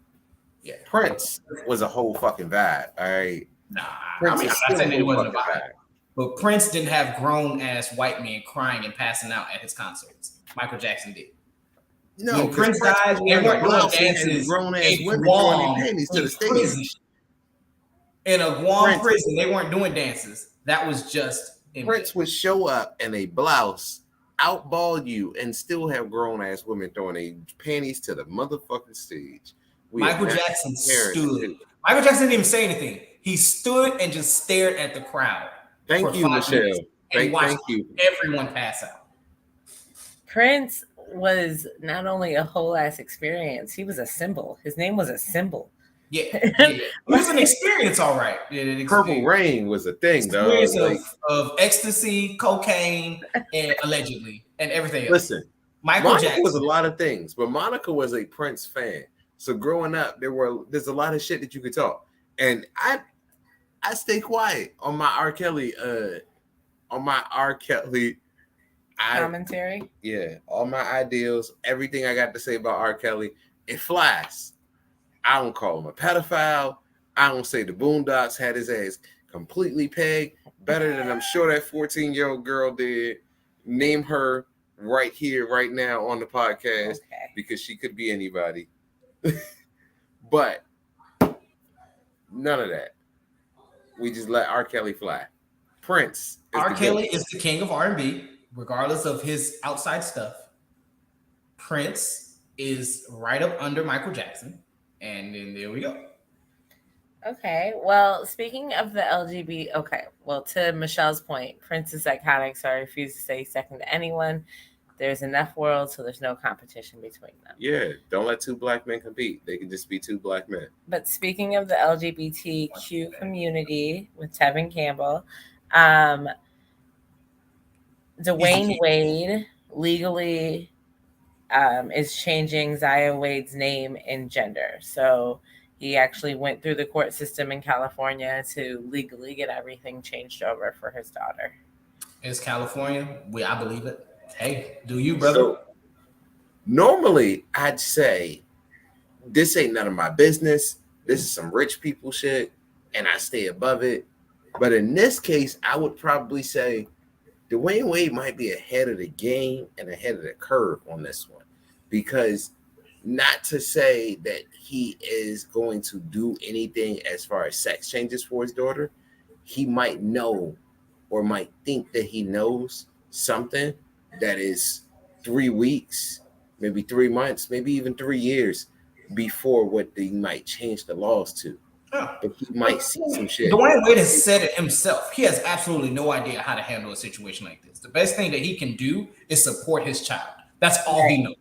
Yeah, Prince was a whole fucking vibe. All right. Nah, I'm not saying it wasn't a vibe. But Prince didn't have grown ass white men crying and passing out at his concerts. Michael Jackson did. No, when Prince died, they weren't doing dances in Guam to the stage. In a Guam prison, they weren't doing dances. That was just Prince would show up in a blouse, outball you, and still have grown ass women throwing their panties to the motherfucking stage. Michael Jackson stood. Michael Jackson didn't even say anything. He stood and just stared at the crowd. Thank you, Michelle. Thank you. Everyone pass out. Prince was not only a whole ass experience, he was a symbol. His name was a symbol. Yeah. It was an experience, all right. Purple Rain was a thing, though. Of ecstasy, cocaine, and allegedly, and everything else. Listen, Monica Jackson was a lot of things, but Monica was a Prince fan. So growing up, there's a lot of shit that you could talk, and I stay quiet on my R. Kelly. Commentary. Yeah, all my ideals, everything I got to say about R. Kelly, it flies. I don't call him a pedophile. I don't say the Boondocks had his ass completely pegged better than I'm sure that 14-year-old girl did. Name her right here, right now on the podcast, because she could be anybody. But none of that. We just let R. Kelly fly. Prince. R. Kelly is the king of R&B, regardless of his outside stuff. Prince is right up under Michael Jackson. And then there we go. Okay. Well, speaking of the LGBT, to Michelle's point, Prince is iconic, so I refuse to say second to anyone. There's enough world, so there's no competition between them. Yeah, don't let two black men compete. They can just be two black men. But speaking of the LGBTQ community with Tevin Campbell, Dwayne Wade legally is changing Zaya Wade's name and gender. So he actually went through the court system in California to legally get everything changed over for his daughter. It's California. I believe it. Hey, do you, brother? So, normally, I'd say this ain't none of my business. This is some rich people shit, and I stay above it. But in this case, I would probably say Dwayne Wade might be ahead of the game and ahead of the curve on this one. Because not to say that he is going to do anything as far as sex changes for his daughter, he might know or might think that he knows something that is 3 weeks maybe 3 months, maybe even 3 years before what they might change the laws to. Yeah. But he might see some shit. Dwayne Wade has said it himself. He has absolutely no idea how to handle a situation like this. The best thing that he can do is support his child. That's all he knows.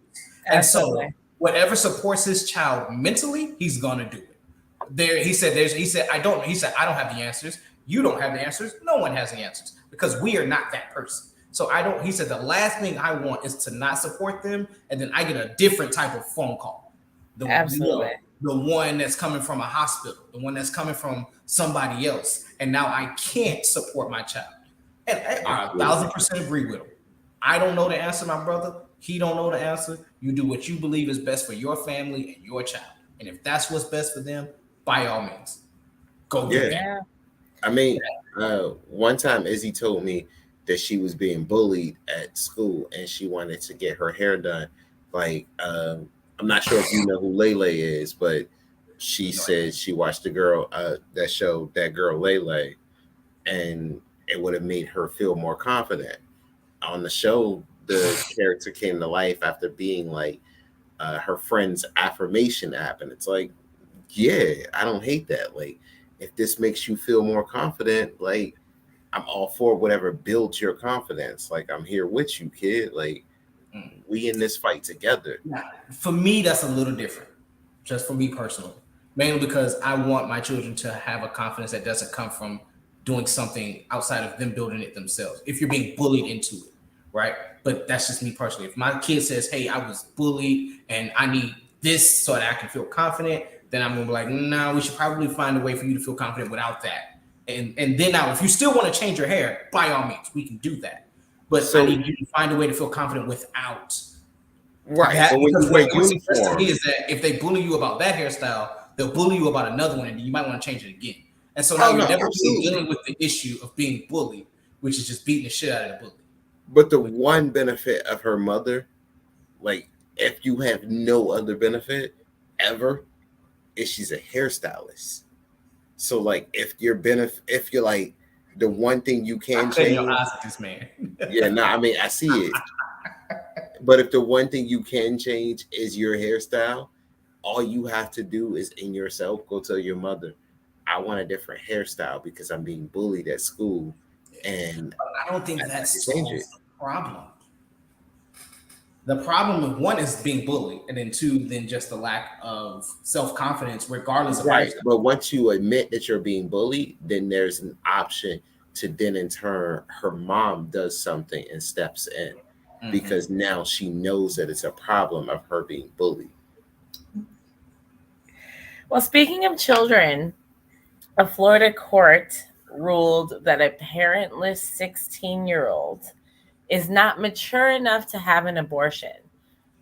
Absolutely. And so whatever supports his child mentally, he's gonna do it. He said I don't have the answers. You don't have the answers. No one has the answers because we are not that person. So he said the last thing I want is to not support them, and then I get a different type of phone call. Absolutely. The one that's coming from a hospital, the one that's coming from somebody else, and now I can't support my child. And I 1,000% agree with him. I don't know the answer, my brother. He don't know the answer. You do what you believe is best for your family and your child. And if that's what's best for them, by all means, go do that. I mean, one time Izzy told me that she was being bullied at school and she wanted to get her hair done. Like, I'm not sure if you know who Lele is, but she said she watched the girl that show That Girl Lele, and it would have made her feel more confident. On the show, the character came to life after being like her friend's affirmation app, and it's like, yeah, I don't hate that. Like, if this makes you feel more confident, like, I'm all for whatever builds your confidence. Like, I'm here with you, kid. Like, we in this fight together. Now, for me, that's a little different, just for me personally, mainly because I want my children to have a confidence that doesn't come from doing something outside of them building it themselves. If you're being bullied into it, right? But that's just me personally. If my kid says, hey, I was bullied and I need this so that I can feel confident, then I'm gonna be like, no, we should probably find a way for you to feel confident without that. And then now, if you still want to change your hair, by all means, we can do that. But I need you to find a way to feel confident without. Right. That, because what suggests to me is that if they bully you about that hairstyle, they'll bully you about another one, and you might want to change it again. And so now you're never really dealing with the issue of being bullied, which is just beating the shit out of the bully. But the one benefit of her mother, like, if you have no other benefit ever, is she's a hairstylist. So, like, if you're like the one thing you can change, your eyes at this man. Yeah, no, I mean, I see it. But if the one thing you can change is your hairstyle, all you have to do is in yourself go tell your mother, I want a different hairstyle because I'm being bullied at school. And I don't think that's the problem. The problem of one is being bullied, and then two, then just the lack of self-confidence, regardless of right. But once you admit that you're being bullied, then there's an option to then in turn her mom does something and steps in. Because now she knows that it's a problem of her being bullied. Well, speaking of children, a Florida court ruled that a parentless 16-year-old is not mature enough to have an abortion.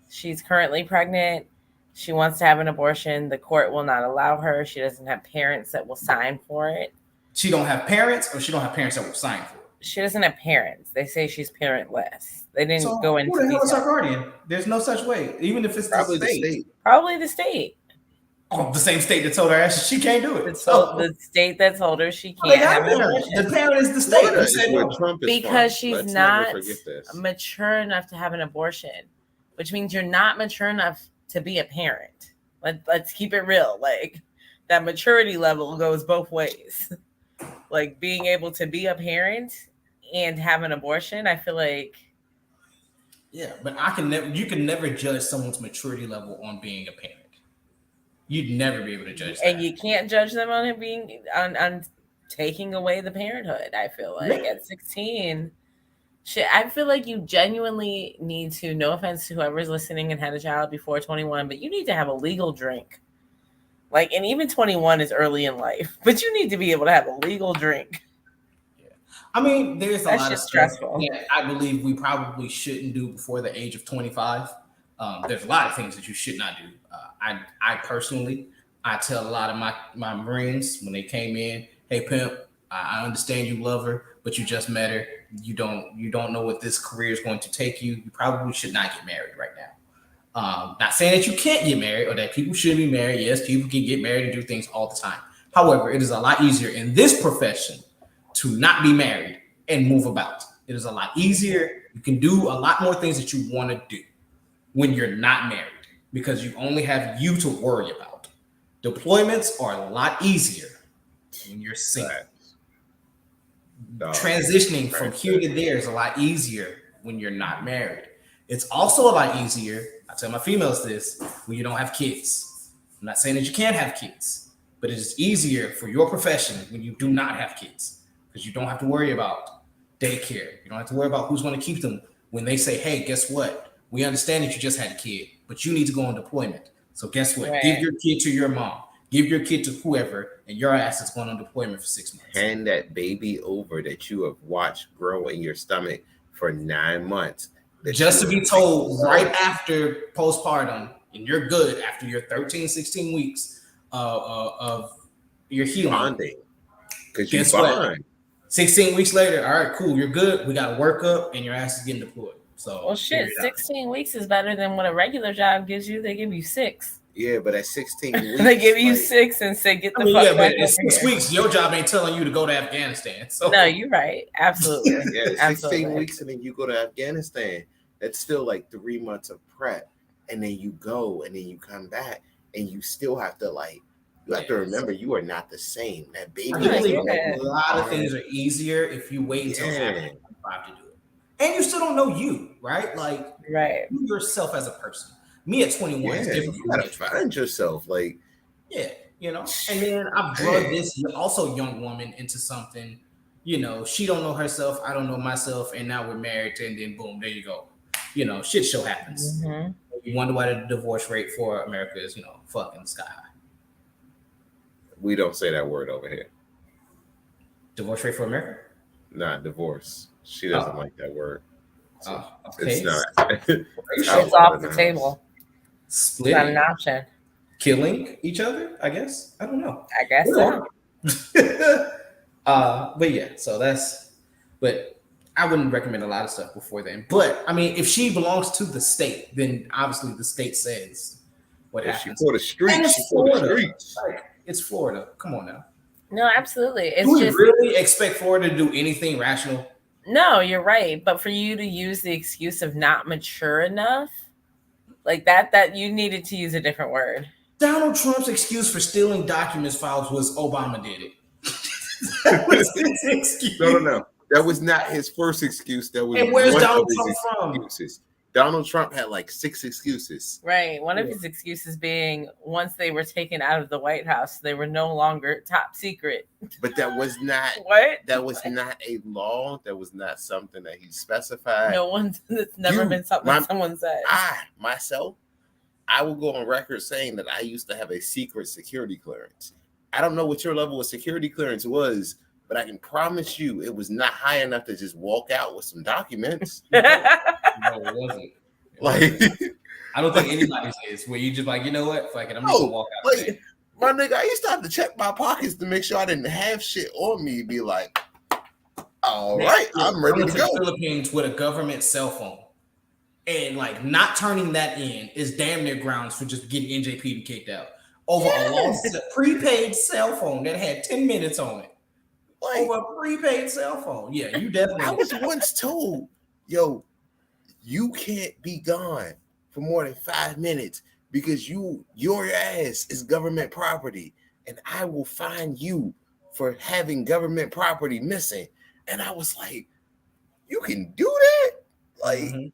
She's currently pregnant. She wants to have an abortion. The court will not allow her. She doesn't have parents that will sign for it. She don't have parents, or she don't have parents that will sign for it? She doesn't have parents. They say she's parentless. They didn't go into who the hell is her guardian? There's no such way. Even if it's probably the state. Probably the state. Oh, the same state that told her she can't do it. The state that told her she can't have an abortion. The parent is the state. Because she's not mature enough to have an abortion, which means you're not mature enough to be a parent. Let's keep it real. Like, that maturity level goes both ways. Like, being able to be a parent and have an abortion, I feel like. Yeah, but you can never judge someone's maturity level on being a parent. You'd never be able to judge that. And you can't judge them on it being on taking away the parenthood. I feel like at 16, I feel like you genuinely need to, no offense to whoever's listening and had a child before 21, but you need to have a legal drink. Like, and even 21 is early in life, but you need to be able to have a legal drink. I mean, there's a lot of stressful that I believe we probably shouldn't do before the age of 25. There's a lot of things that you should not do. I personally, I tell a lot of my Marines when they came in, hey pimp, I understand you love her, but you just met her. You don't know what this career is going to take you. You probably should not get married right now. Not saying that you can't get married or that people should be married. Yes, people can get married and do things all the time. However, it is a lot easier in this profession to not be married and move about. It is a lot easier. You can do a lot more things that you want to do. when you're not married because you only have you to worry about. Deployments are a lot easier when you're single. Transitioning from here to there is a lot easier when you're not married. It's also a lot easier, I tell my females this, when you don't have kids. I'm not saying that you can't have kids, but it is easier for your profession when you do not have kids because you don't have to worry about daycare. You don't have to worry about who's going to keep them when they say, hey, guess what? We understand that you just had a kid, but you need to go on deployment. So guess what? Right. Give your kid to your mom. Give your kid to whoever, and your ass is going on deployment for 6 months. Hand that baby over that you have watched grow in your stomach for 9 months. Just to be told right after postpartum, and you're good after your 13, 16 weeks of your healing. Bonding. Because you Guess bond. what? 16 weeks later, all right, cool, you're good. We got to work up, and your ass is getting deployed. So, well, shit, 16 weeks is better than what a regular job gives you. They give you 6. Yeah, but at 16 weeks, they give you 6 and say, get the fuck back over 6 weeks. Your job ain't telling you to go to Afghanistan. So. No, you're right. Absolutely. Yeah, 16 Absolutely. weeks and then you go to Afghanistan. That's still like 3 months of prep. And then you go and then you come back and you still have to you have to remember you are not the same. That baby. A lot of things are easier if you wait until 25 to do it. And you still don't know you, right? Like, right. You yourself as a person. Me at 21 is different. You gotta find yourself, yeah, you know. And then I've brought this also young woman into something. You know, she don't know herself, I don't know myself, and now we're married, and then boom, there you go. You know, shit show happens. Mm-hmm. You wonder why the divorce rate for America is, fucking sky high. We don't say that word over here. Divorce rate for America? Nah, divorce. She doesn't like that word. So okay. It's not. It's off the table. Splitting. Not an option. Killing each other, I guess. I don't know. I guess so. But yeah, so but I wouldn't recommend a lot of stuff before then. But I mean, if she belongs to the state, then obviously the state says what happens. She for the streets. She for the streets. Like, it's Florida. Come on now. No, absolutely. Do we really expect Florida to do anything rational? No, you're right. But for you to use the excuse of not mature enough, like that you needed to use a different word. Donald Trump's excuse for stealing documents files was Obama did it. That was his excuse. No. That was not his first excuse. That was and where's Donald Trump from? Excuses. Donald Trump had 6 excuses. Right. One of his excuses being once they were taken out of the White House, they were no longer top secret. But that was not what? That was not a law. That was not something that he specified. It's never been something someone said. I will go on record saying that I used to have a secret security clearance. I don't know what your level of security clearance was, but I can promise you it was not high enough to just walk out with some documents. No, it wasn't. I don't think anybody's is where you just you know what? Fuck it, I'm just gonna walk out. My nigga, I used to have to check my pockets to make sure I didn't have shit on me. Be like, all right, I'm ready to go. Philippines with a government cell phone, and not turning that in is damn near grounds for just getting NJP kicked out over a prepaid cell phone that had 10 minutes on it. Over a prepaid cell phone. Yeah, you definitely. I was once told, yo, you can't be gone for more than 5 minutes because your ass is government property, and I will fine you for having government property missing. And I was like, you can do that?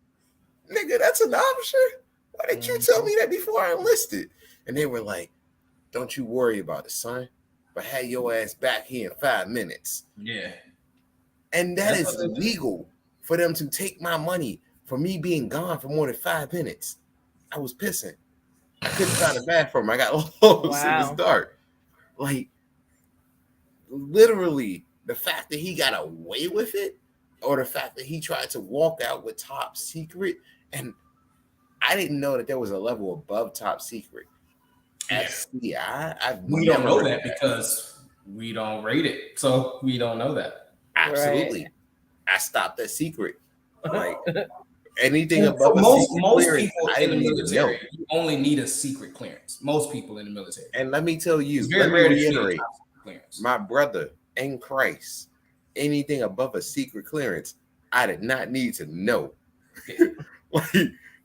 Nigga, that's an option. Why didn't you tell me that before I enlisted? And they were like, don't you worry about it, son. But have your ass back here in 5 minutes. Yeah. And that's illegal for them to take my money for me being gone for more than 5 minutes. I was pissing. I couldn't find the bathroom. I got lost. It was dark. Literally, the fact that he got away with it, or the fact that he tried to walk out with top secret, and I didn't know that there was a level above top secret. SCI, we don't know that because we don't rate it, so we don't know that. Absolutely, right. I stopped that secret. Anything above most people in the military, you only need a secret clearance. Most people in the military, and let me tell you, let me reiterate, my brother in Christ, anything above a secret clearance, I did not need to know.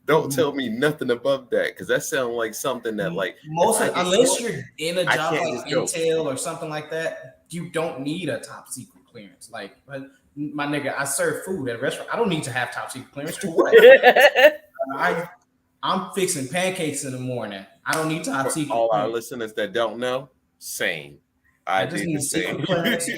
Don't tell me nothing above that, because that sounds like something that like unless you're in a job like go. Intel or something like that, you don't need a top secret clearance. Like my nigga, I serve food at a restaurant. I don't need to have top secret clearance to what? I'm fixing pancakes in the morning. I don't need top secret. All clearance. our listeners that don't know, same. I just do need the same. secret clearance,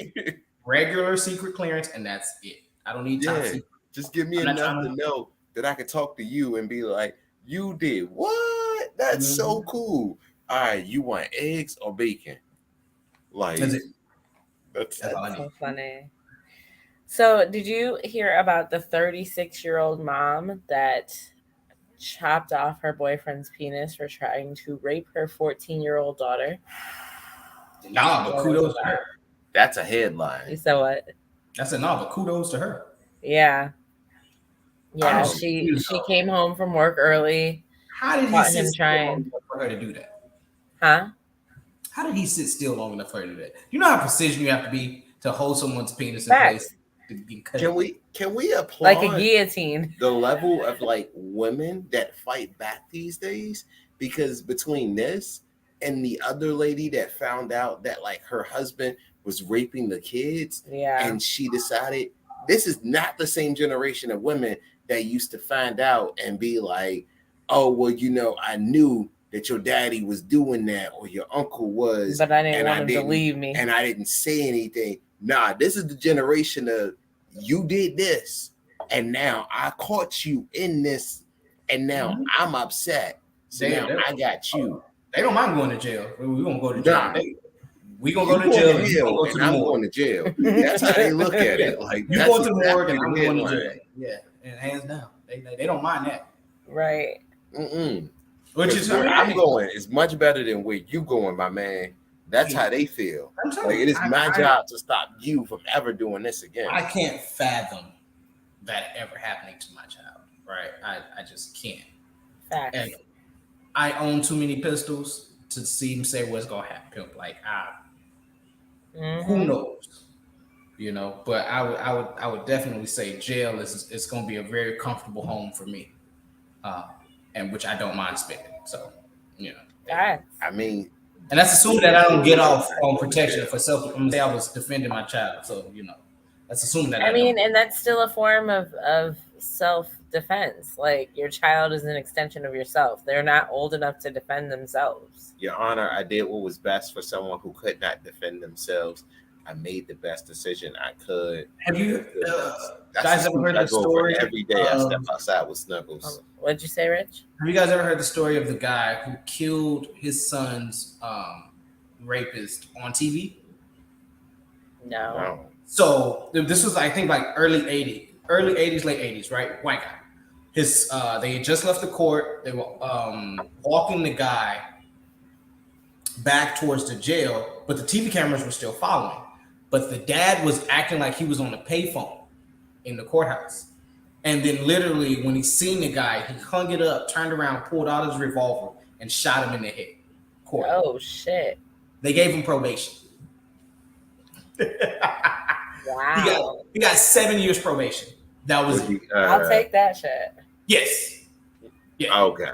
regular secret clearance, and that's it. I don't need top secret. Just give me enough to know that I can talk to you and be like, you did what? That's so cool. All right, you want eggs or bacon? Like, that's so funny. So, did you hear about the 36-year-old mom that chopped off her boyfriend's penis for trying to rape her 14-year-old daughter? Nah, but kudos to her. That's a headline. You said what? I said nah, but kudos to her. Yeah. Yeah, she came home from work early. How did he sit still long enough for her to do that? Huh? How did he sit still long enough for her to do that? You know how precision you have to be to hold someone's penis in place to be cut. Can we apply like a guillotine the level of like women that fight back these days? Because between this and the other lady that found out that like her husband was raping the kids, and she decided this is not the same generation of women that used to find out and be like, oh, well, you know, I knew that your daddy was doing that or your uncle was, but I didn't want him to leave me, and I didn't say anything. Nah, this is the generation of you did this, and now I caught you in this, and now I'm upset. So now I got you. They don't mind going to jail. We gonna go to jail. We gonna go to jail, and I'm going to jail. That's how they look at it. Like you going to the morgue and I'm going to jail. Yeah, and hands down, they don't mind that. Right. Which is where I'm going is much better than where you going, my man. That's how they feel. Like it is my job to stop you from ever doing this again. I can't fathom that ever happening to my child. Right? I just can't. Facts. And I own too many pistols to see him say what's gonna happen. Like who knows? You know, but I would definitely say jail is gonna be a very comfortable home for me. And which I don't mind spending. So, you know. I mean, and that's assuming that I don't get off on protection for self. I'm say I was defending my child. So, you know, that's assuming that I mean, and that's still a form of self-defense. Like your child is an extension of yourself. They're not old enough to defend themselves. Your Honor, I did what was best for someone who could not defend themselves. I made the best decision I could. Have you guys ever heard the story? Every day I step outside with Snuggles. What'd you say, Rich? Have you guys ever heard the story of the guy who killed his son's rapist on TV? No. So this was, I think, like early 80s, late 80s, right? White guy. His they had just left the court. They were walking the guy back towards the jail, but the TV cameras were still following. But the dad was acting like he was on the payphone in the courthouse. And then literally when he seen the guy, he hung it up, turned around, pulled out his revolver, and shot him in the head. Court. Oh, shit. They gave him probation. Wow. He got 7 years probation. That was it. I'll take that shit. Yes. Yeah. Okay.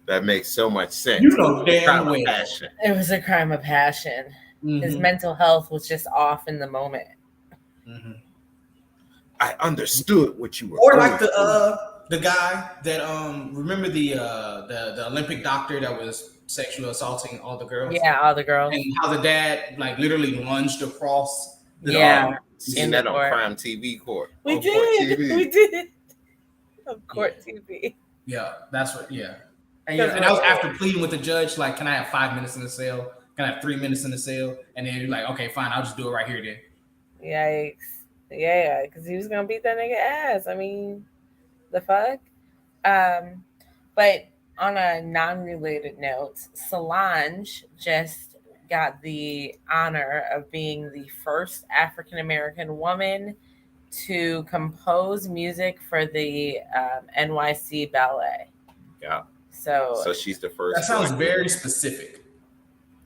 That makes so much sense. You know damn well. It was a crime of passion. Mm-hmm. His mental health was just off in the moment. Mm-hmm. I understood what you were. Or like the guy that remember the Olympic doctor that was sexually assaulting all the girls. Yeah, all the girls. And how the dad like literally lunged across. Seen that on Prime TV court. We did. On court TV. Yeah, that's what. Yeah. And that was after pleading with the judge, like, can I have 5 minutes in the cell? Can I have 3 minutes in the cell? And then you're like, okay, fine, I'll just do it right here then. Yikes. Yeah, because he was going to beat that nigga ass. I mean, the fuck? But on a non-related note, Solange just got the honor of being the first African-American woman to compose music for the NYC Ballet. Yeah. So she's the first. That sounds very specific.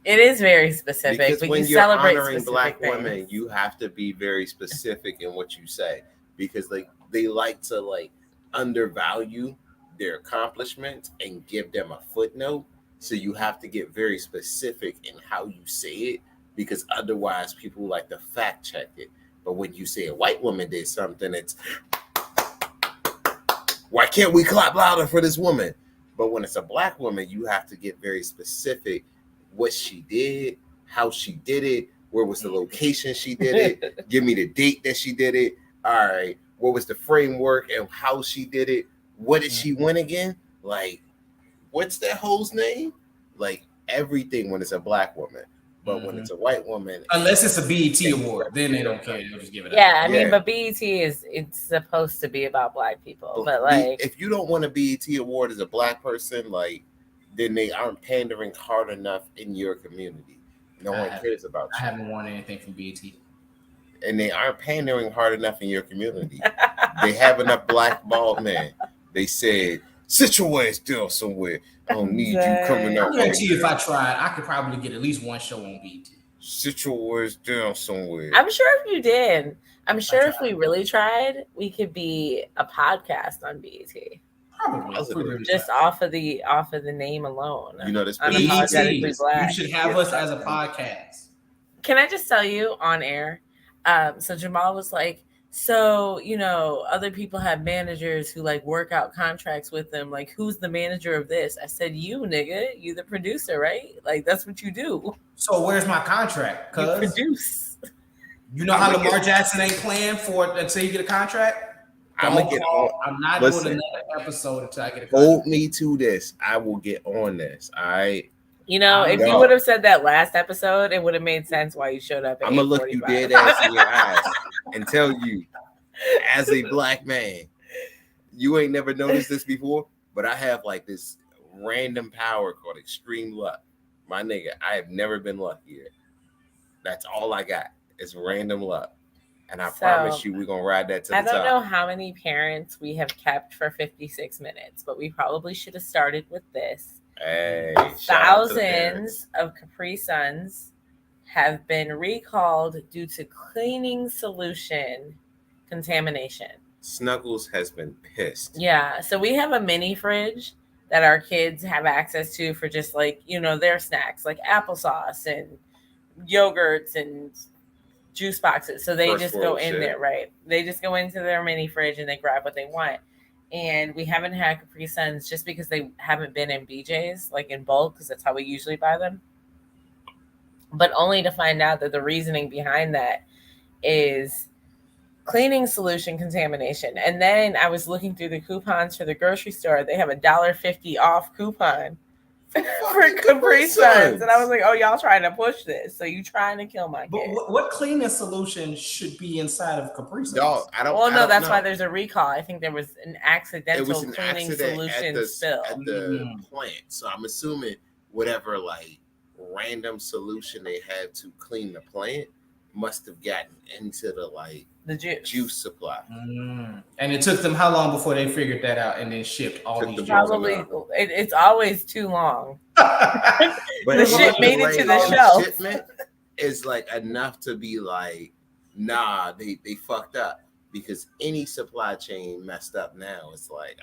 It is very specific. Because but when you you're celebrate honoring Black things. women, you have to be very specific in what you say, because like they like to like undervalue their accomplishments and give them a footnote. So you have to get very specific in how you say it, because otherwise people like to fact check it. But when you say a white woman did something, it's, why can't we clap louder for this woman? But when it's a black woman, you have to get very specific what she did, how she did it, where was the location she did it, give me the date that she did it. All right, what was the framework and how she did it? What did she win again? Like, what's that hoe's name? Like, everything when it's a black woman. But when it's a white woman, unless it's a BET award, then they don't care. They'll just give it. Yeah, I mean, but BET it's supposed to be about black people. But like, if you don't want a BET award as a black person, like, then they aren't pandering hard enough in your community. No one cares about you. I haven't won anything from BET. And they aren't pandering hard enough in your community. They have enough black bald men. They said, sit your ass down somewhere. I don't need you coming up. I guarantee you, if I tried, I could probably get at least one show on BET. Sit your ass down somewhere. I'm sure if you did, I'm sure if we really tried, we could be a podcast on BET. Probably. Just off of the name alone. You know, this Unapologetically Black. You should have us as a podcast. Can I just tell you on air? So Jamal was like, so, you know, other people have managers who like work out contracts with them. Like, who's the manager of this? I said, you, nigga, you the producer, right? Like, that's what you do. So where's my contract? You produce. You know how Lamar Jackson ain't playing for it until you get a contract? I'm not doing another episode until I get a contract. Hold me to this. I will get on this. All right. You know, if you would have said that last episode, it would have made sense why you showed up. I'm gonna look you dead ass in your eyes and tell you, as a black man, you ain't never noticed this before, but I have like this random power called extreme luck. My nigga, I have never been luckier. That's all I got. It's random luck. And I promise you, we're gonna ride that to the top. I don't know how many parents we have kept for 56 minutes, but we probably should have started with this. Hey, thousands of Capri Suns have been recalled due to cleaning solution contamination. Snuggles has been pissed. Yeah, so we have a mini fridge that our kids have access to for just like, you know, their snacks, like applesauce and yogurts and juice boxes. So they just go in there, right? They just go into their mini fridge and they grab what they want. And we haven't had Capri Suns just because they haven't been in BJ's, like in bulk, because that's how we usually buy them. But only to find out that the reasoning behind that is cleaning solution contamination. And then I was looking through the coupons for the grocery store. They have a $1.50 off coupon for Capri Suns. And I was like, oh, y'all trying to push this. So you trying to kill my kid. But what cleaning solution should be inside of Capri Suns? Y'all, that's why there's a recall. I think there was an accidental cleaning solution spill at the plant. So I'm assuming whatever like random solution they had to clean the plant must have gotten into the juice supply. And it took them how long before they figured that out and then shipped all these? Probably it's always too long. But the shit made it to the shelf. Shipment is like enough to be like, nah, they fucked up, because any supply chain messed up now. It's like,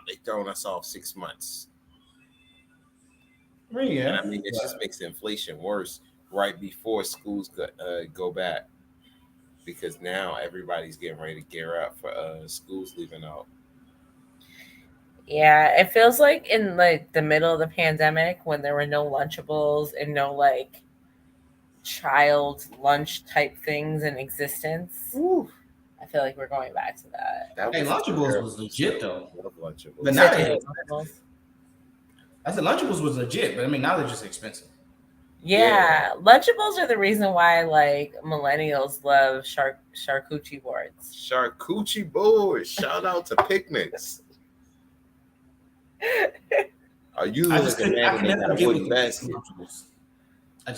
they throwing us off 6 months. Yeah, and I mean, it just makes inflation worse right before schools go back, because now everybody's getting ready to gear up for schools leaving out. Yeah, it feels like in like the middle of the pandemic when there were no Lunchables and no like child lunch type things in existence. Ooh, I feel like we're going back to that. Hey, Lunchables was legit though. Lunchables. But now I said Lunchables was legit, but I mean now they're just expensive. Yeah, Lunchables are the reason why like millennials love charcuterie boards. Charcuterie boards. Shout out to picnics. Are you looking at a woody basket?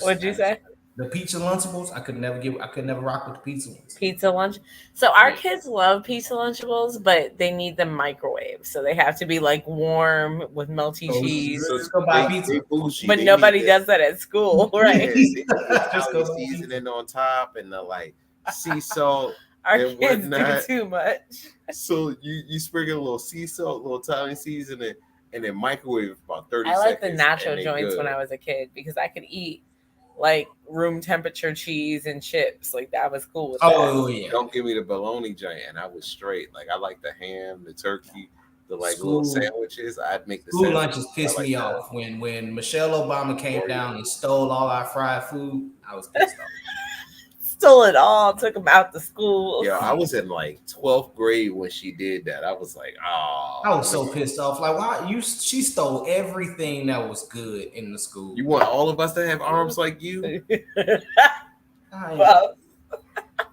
What'd you say? The pizza Lunchables, I could never rock with the pizza ones. Pizza lunch. So our kids love pizza Lunchables, but they need them microwave. So they have to be like warm with melty cheese. So go buy pizza. But nobody does that at school, right? Just go seasoning on top and the like sea salt. Our and kids do whatnot. too much. So you sprinkle a little sea salt, a little Italian seasoning, and then microwave for about 30 I like the seconds. nacho joints when I was a kid because I could eat like room temperature cheese and chips. Like that was cool with Oh that. yeah. Don't give me the bologna joint, and I was straight. Like I like the ham, the turkey, the like School- little sandwiches. I'd make the School sandwiches. lunches pissed me off when Michelle Obama came down and stole all our fried food. I was pissed off. Stole it all, took them out to school. Yeah, I was in like 12th grade when she did that. I was like, oh, I was so pissed off. Like, why she stole everything that was good in the school. You want all of us to have arms like you? Well,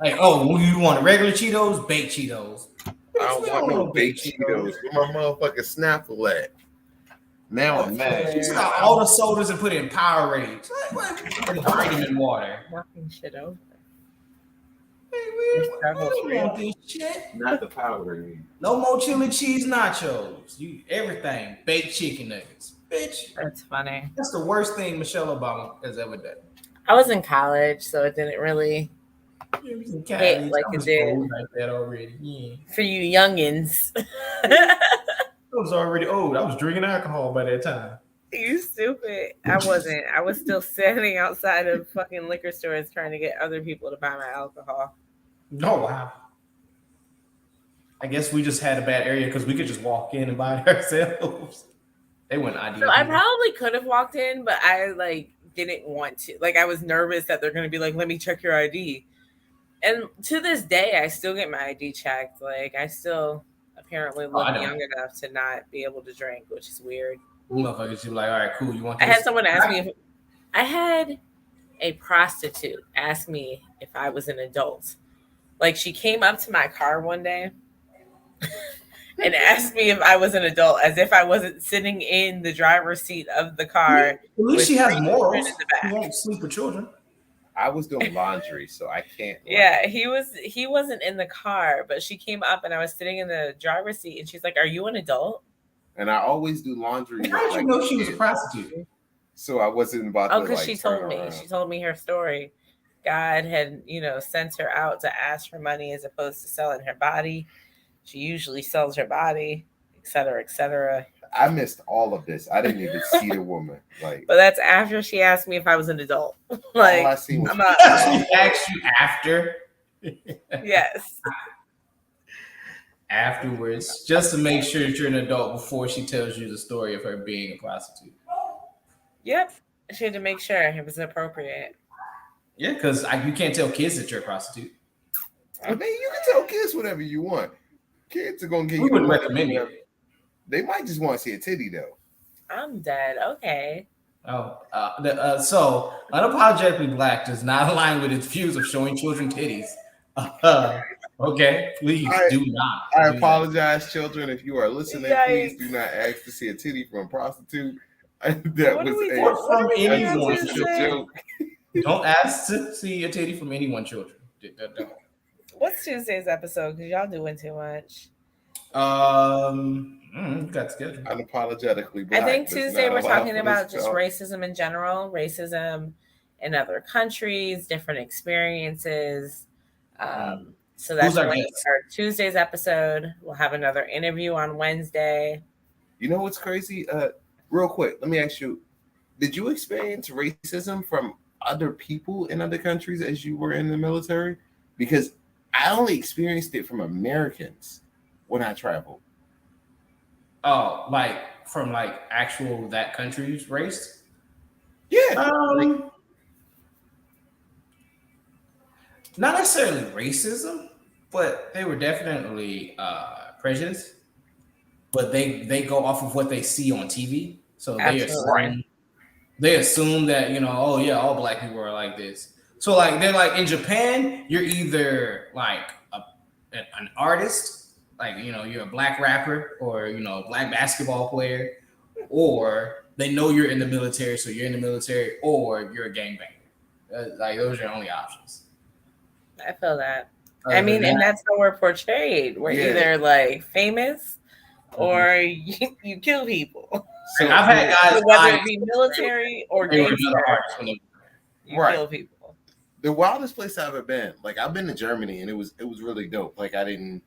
Like, oh, you want regular Cheetos, baked Cheetos? I don't want no baked Cheetos. Where my motherfucking Snapple at? Now I'm mad. She got all the sodas and put it in Powerade. Like, vitamin water. knocking shit over. We don't want this shit. Not the Powerade. No more chili cheese nachos. You everything. Baked chicken nuggets. Bitch. That's funny. That's the worst thing Michelle Obama has ever done. I was in college, so it didn't really hit like it did like that already. Yeah. for you youngins. I was already old. I was drinking alcohol by that time. You stupid. I wasn't. I was still standing outside of fucking liquor stores trying to get other people to buy my alcohol. No, wow. I guess we just had a bad area because we could just walk in and buy it ourselves. They wouldn't ID. So I probably could have walked in, but I like didn't want to. Like I was nervous that they're gonna be like, "Let me check your ID." And to this day, I still get my ID checked. Like I still apparently look young enough to not be able to drink, which is weird. Motherfuckers, you like, all right, cool. You want this? I had someone ask me if I had a prostitute ask me if I was an adult. Like she came up to my car one day and asked me if I was an adult, as if I wasn't sitting in the driver's seat of the car. At least she has morals. In the back. She won't sleep with children. I was doing laundry, so I can't. Yeah, he wasn't in the car, but she came up and I was sitting in the driver's seat and she's like, "Are you an adult?" And I always do laundry. How did you know she was a prostitute? So I wasn't about to. Oh, because like, she told me. around. She told me her story. God had, sent her out to ask for money as opposed to selling her body. She usually sells her body, et cetera, et cetera. I missed all of this. I didn't even see the woman. Like, but that's after she asked me if I was an adult. Like, all I seen was She asked you after. Yes. Afterwards, just to make sure that you're an adult before she tells you the story of her being a prostitute. Yep. She had to make sure it was appropriate. Yeah, because you can't tell kids that you're a prostitute. I mean, you can tell kids whatever you want. Kids are gonna get you. We wouldn't recommend it. They might just want to see a titty though. I'm dead. Okay. So Unapologetically Black does not align with its views of showing children titties. Okay, please do not. I apologize, children, if you are listening. Yikes. Please do not ask to see a titty from a prostitute. That What was are we a doing? What are we anyone doing should today? joke. Don't ask to see a titty from anyone, children. Don't. What's Tuesday's episode? Because y'all doing too much. Got scheduled. Unapologetically Black. I think There's Tuesday not we're allowed talking for about this just talk. racism in general, racism in other countries, different experiences. So that's Who's our our guest? Tuesday's episode. We'll have another interview on Wednesday. You know what's crazy? Real quick, let me ask you: did you experience racism from other people in other countries as you were in the military? Because I only experienced it from Americans when I traveled. Oh, like from actual that country's race? Yeah. Not necessarily racism, but they were definitely prejudiced. But they go off of what they see on TV, so they assume that oh yeah, all black people are like this. So they're like in Japan, you're either like an artist, you're a black rapper, or a black basketball player, or they know you're in the military, so you're in the military, or you're a gangbanger. Those are your only options. I feel that. I mean, and that's how we're portrayed. We're either like famous or you kill people. So I've had guys, whether it be military or gangster, artist, you kill people. the wildest place I've ever been. Like I've been to Germany and it was really dope. Like I didn't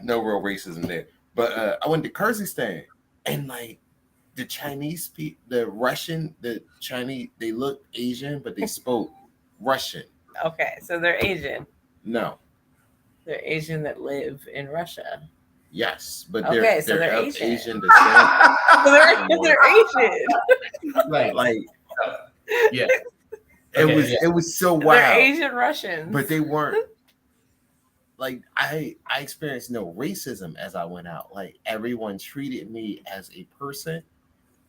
no real racism there. But I went to Kyrgyzstan and like the Chinese people, the Russian, the Chinese, they looked Asian, but they spoke Russian. Okay, so they're Asian. No. They're Asian that live in Russia. Yes, but Okay, so they're they're of Asian. descent. So they're Asian. Like Yeah. It was so wild. They're Asian Russians. But they weren't like I experienced no racism as I went out. Like everyone treated me as a person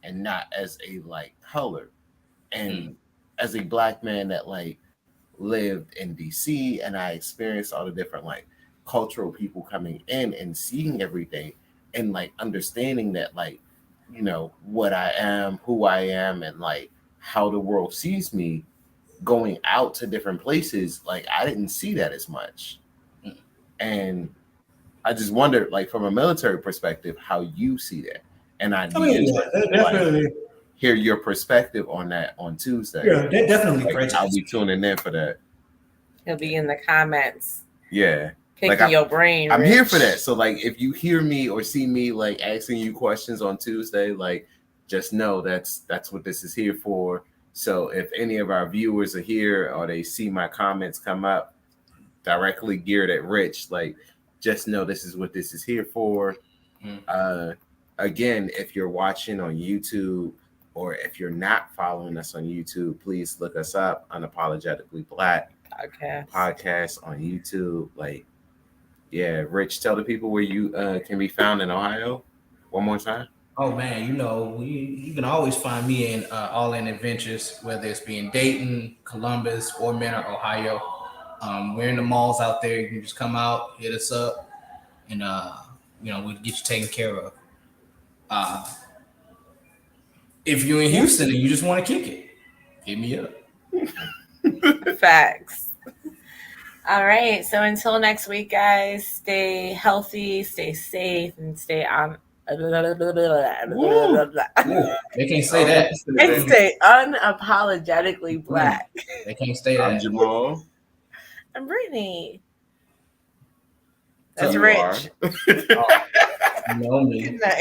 and not as a like color. And as a black man that like lived in DC and I experienced all the different like cultural people coming in and seeing everything and like understanding that like, you know, what I am, who I am, and like how the world sees me going out to different places, like I didn't see that as much. And I just wondered, like from a military perspective, how you see that. And I'd be interested to like, hear your perspective on that on Tuesday. Yeah, that definitely like, I'll be tuning in for that. He'll be in the comments. Yeah. Picking like your brain. I'm Rich. here for that. So like if you hear me or see me like asking you questions on Tuesday, like just know that's what this is here for. So if any of our viewers are here or they see my comments come up directly geared at Rich, like just know this is what this is here for. Again, if you're watching on YouTube or if you're not following us on YouTube, please look us up, Unapologetically Black podcast on YouTube. Like, yeah, Rich, tell the people where you can be found in Ohio one more time. Oh man, you know, you can always find me in All In Adventures, whether it's being Dayton, Columbus, or Manor, Ohio. We're in the malls out there. You can just come out, hit us up, and you know, we'll get you taken care of. If you're in Houston and you just want to kick it, hit me up. Facts. All right. So until next week, guys, stay healthy, stay safe, and stay on. They can't say that. And stay unapologetically black. They can't say that. I'm Jamal. I'm Brittany. So That's Rich. You know me. Good night.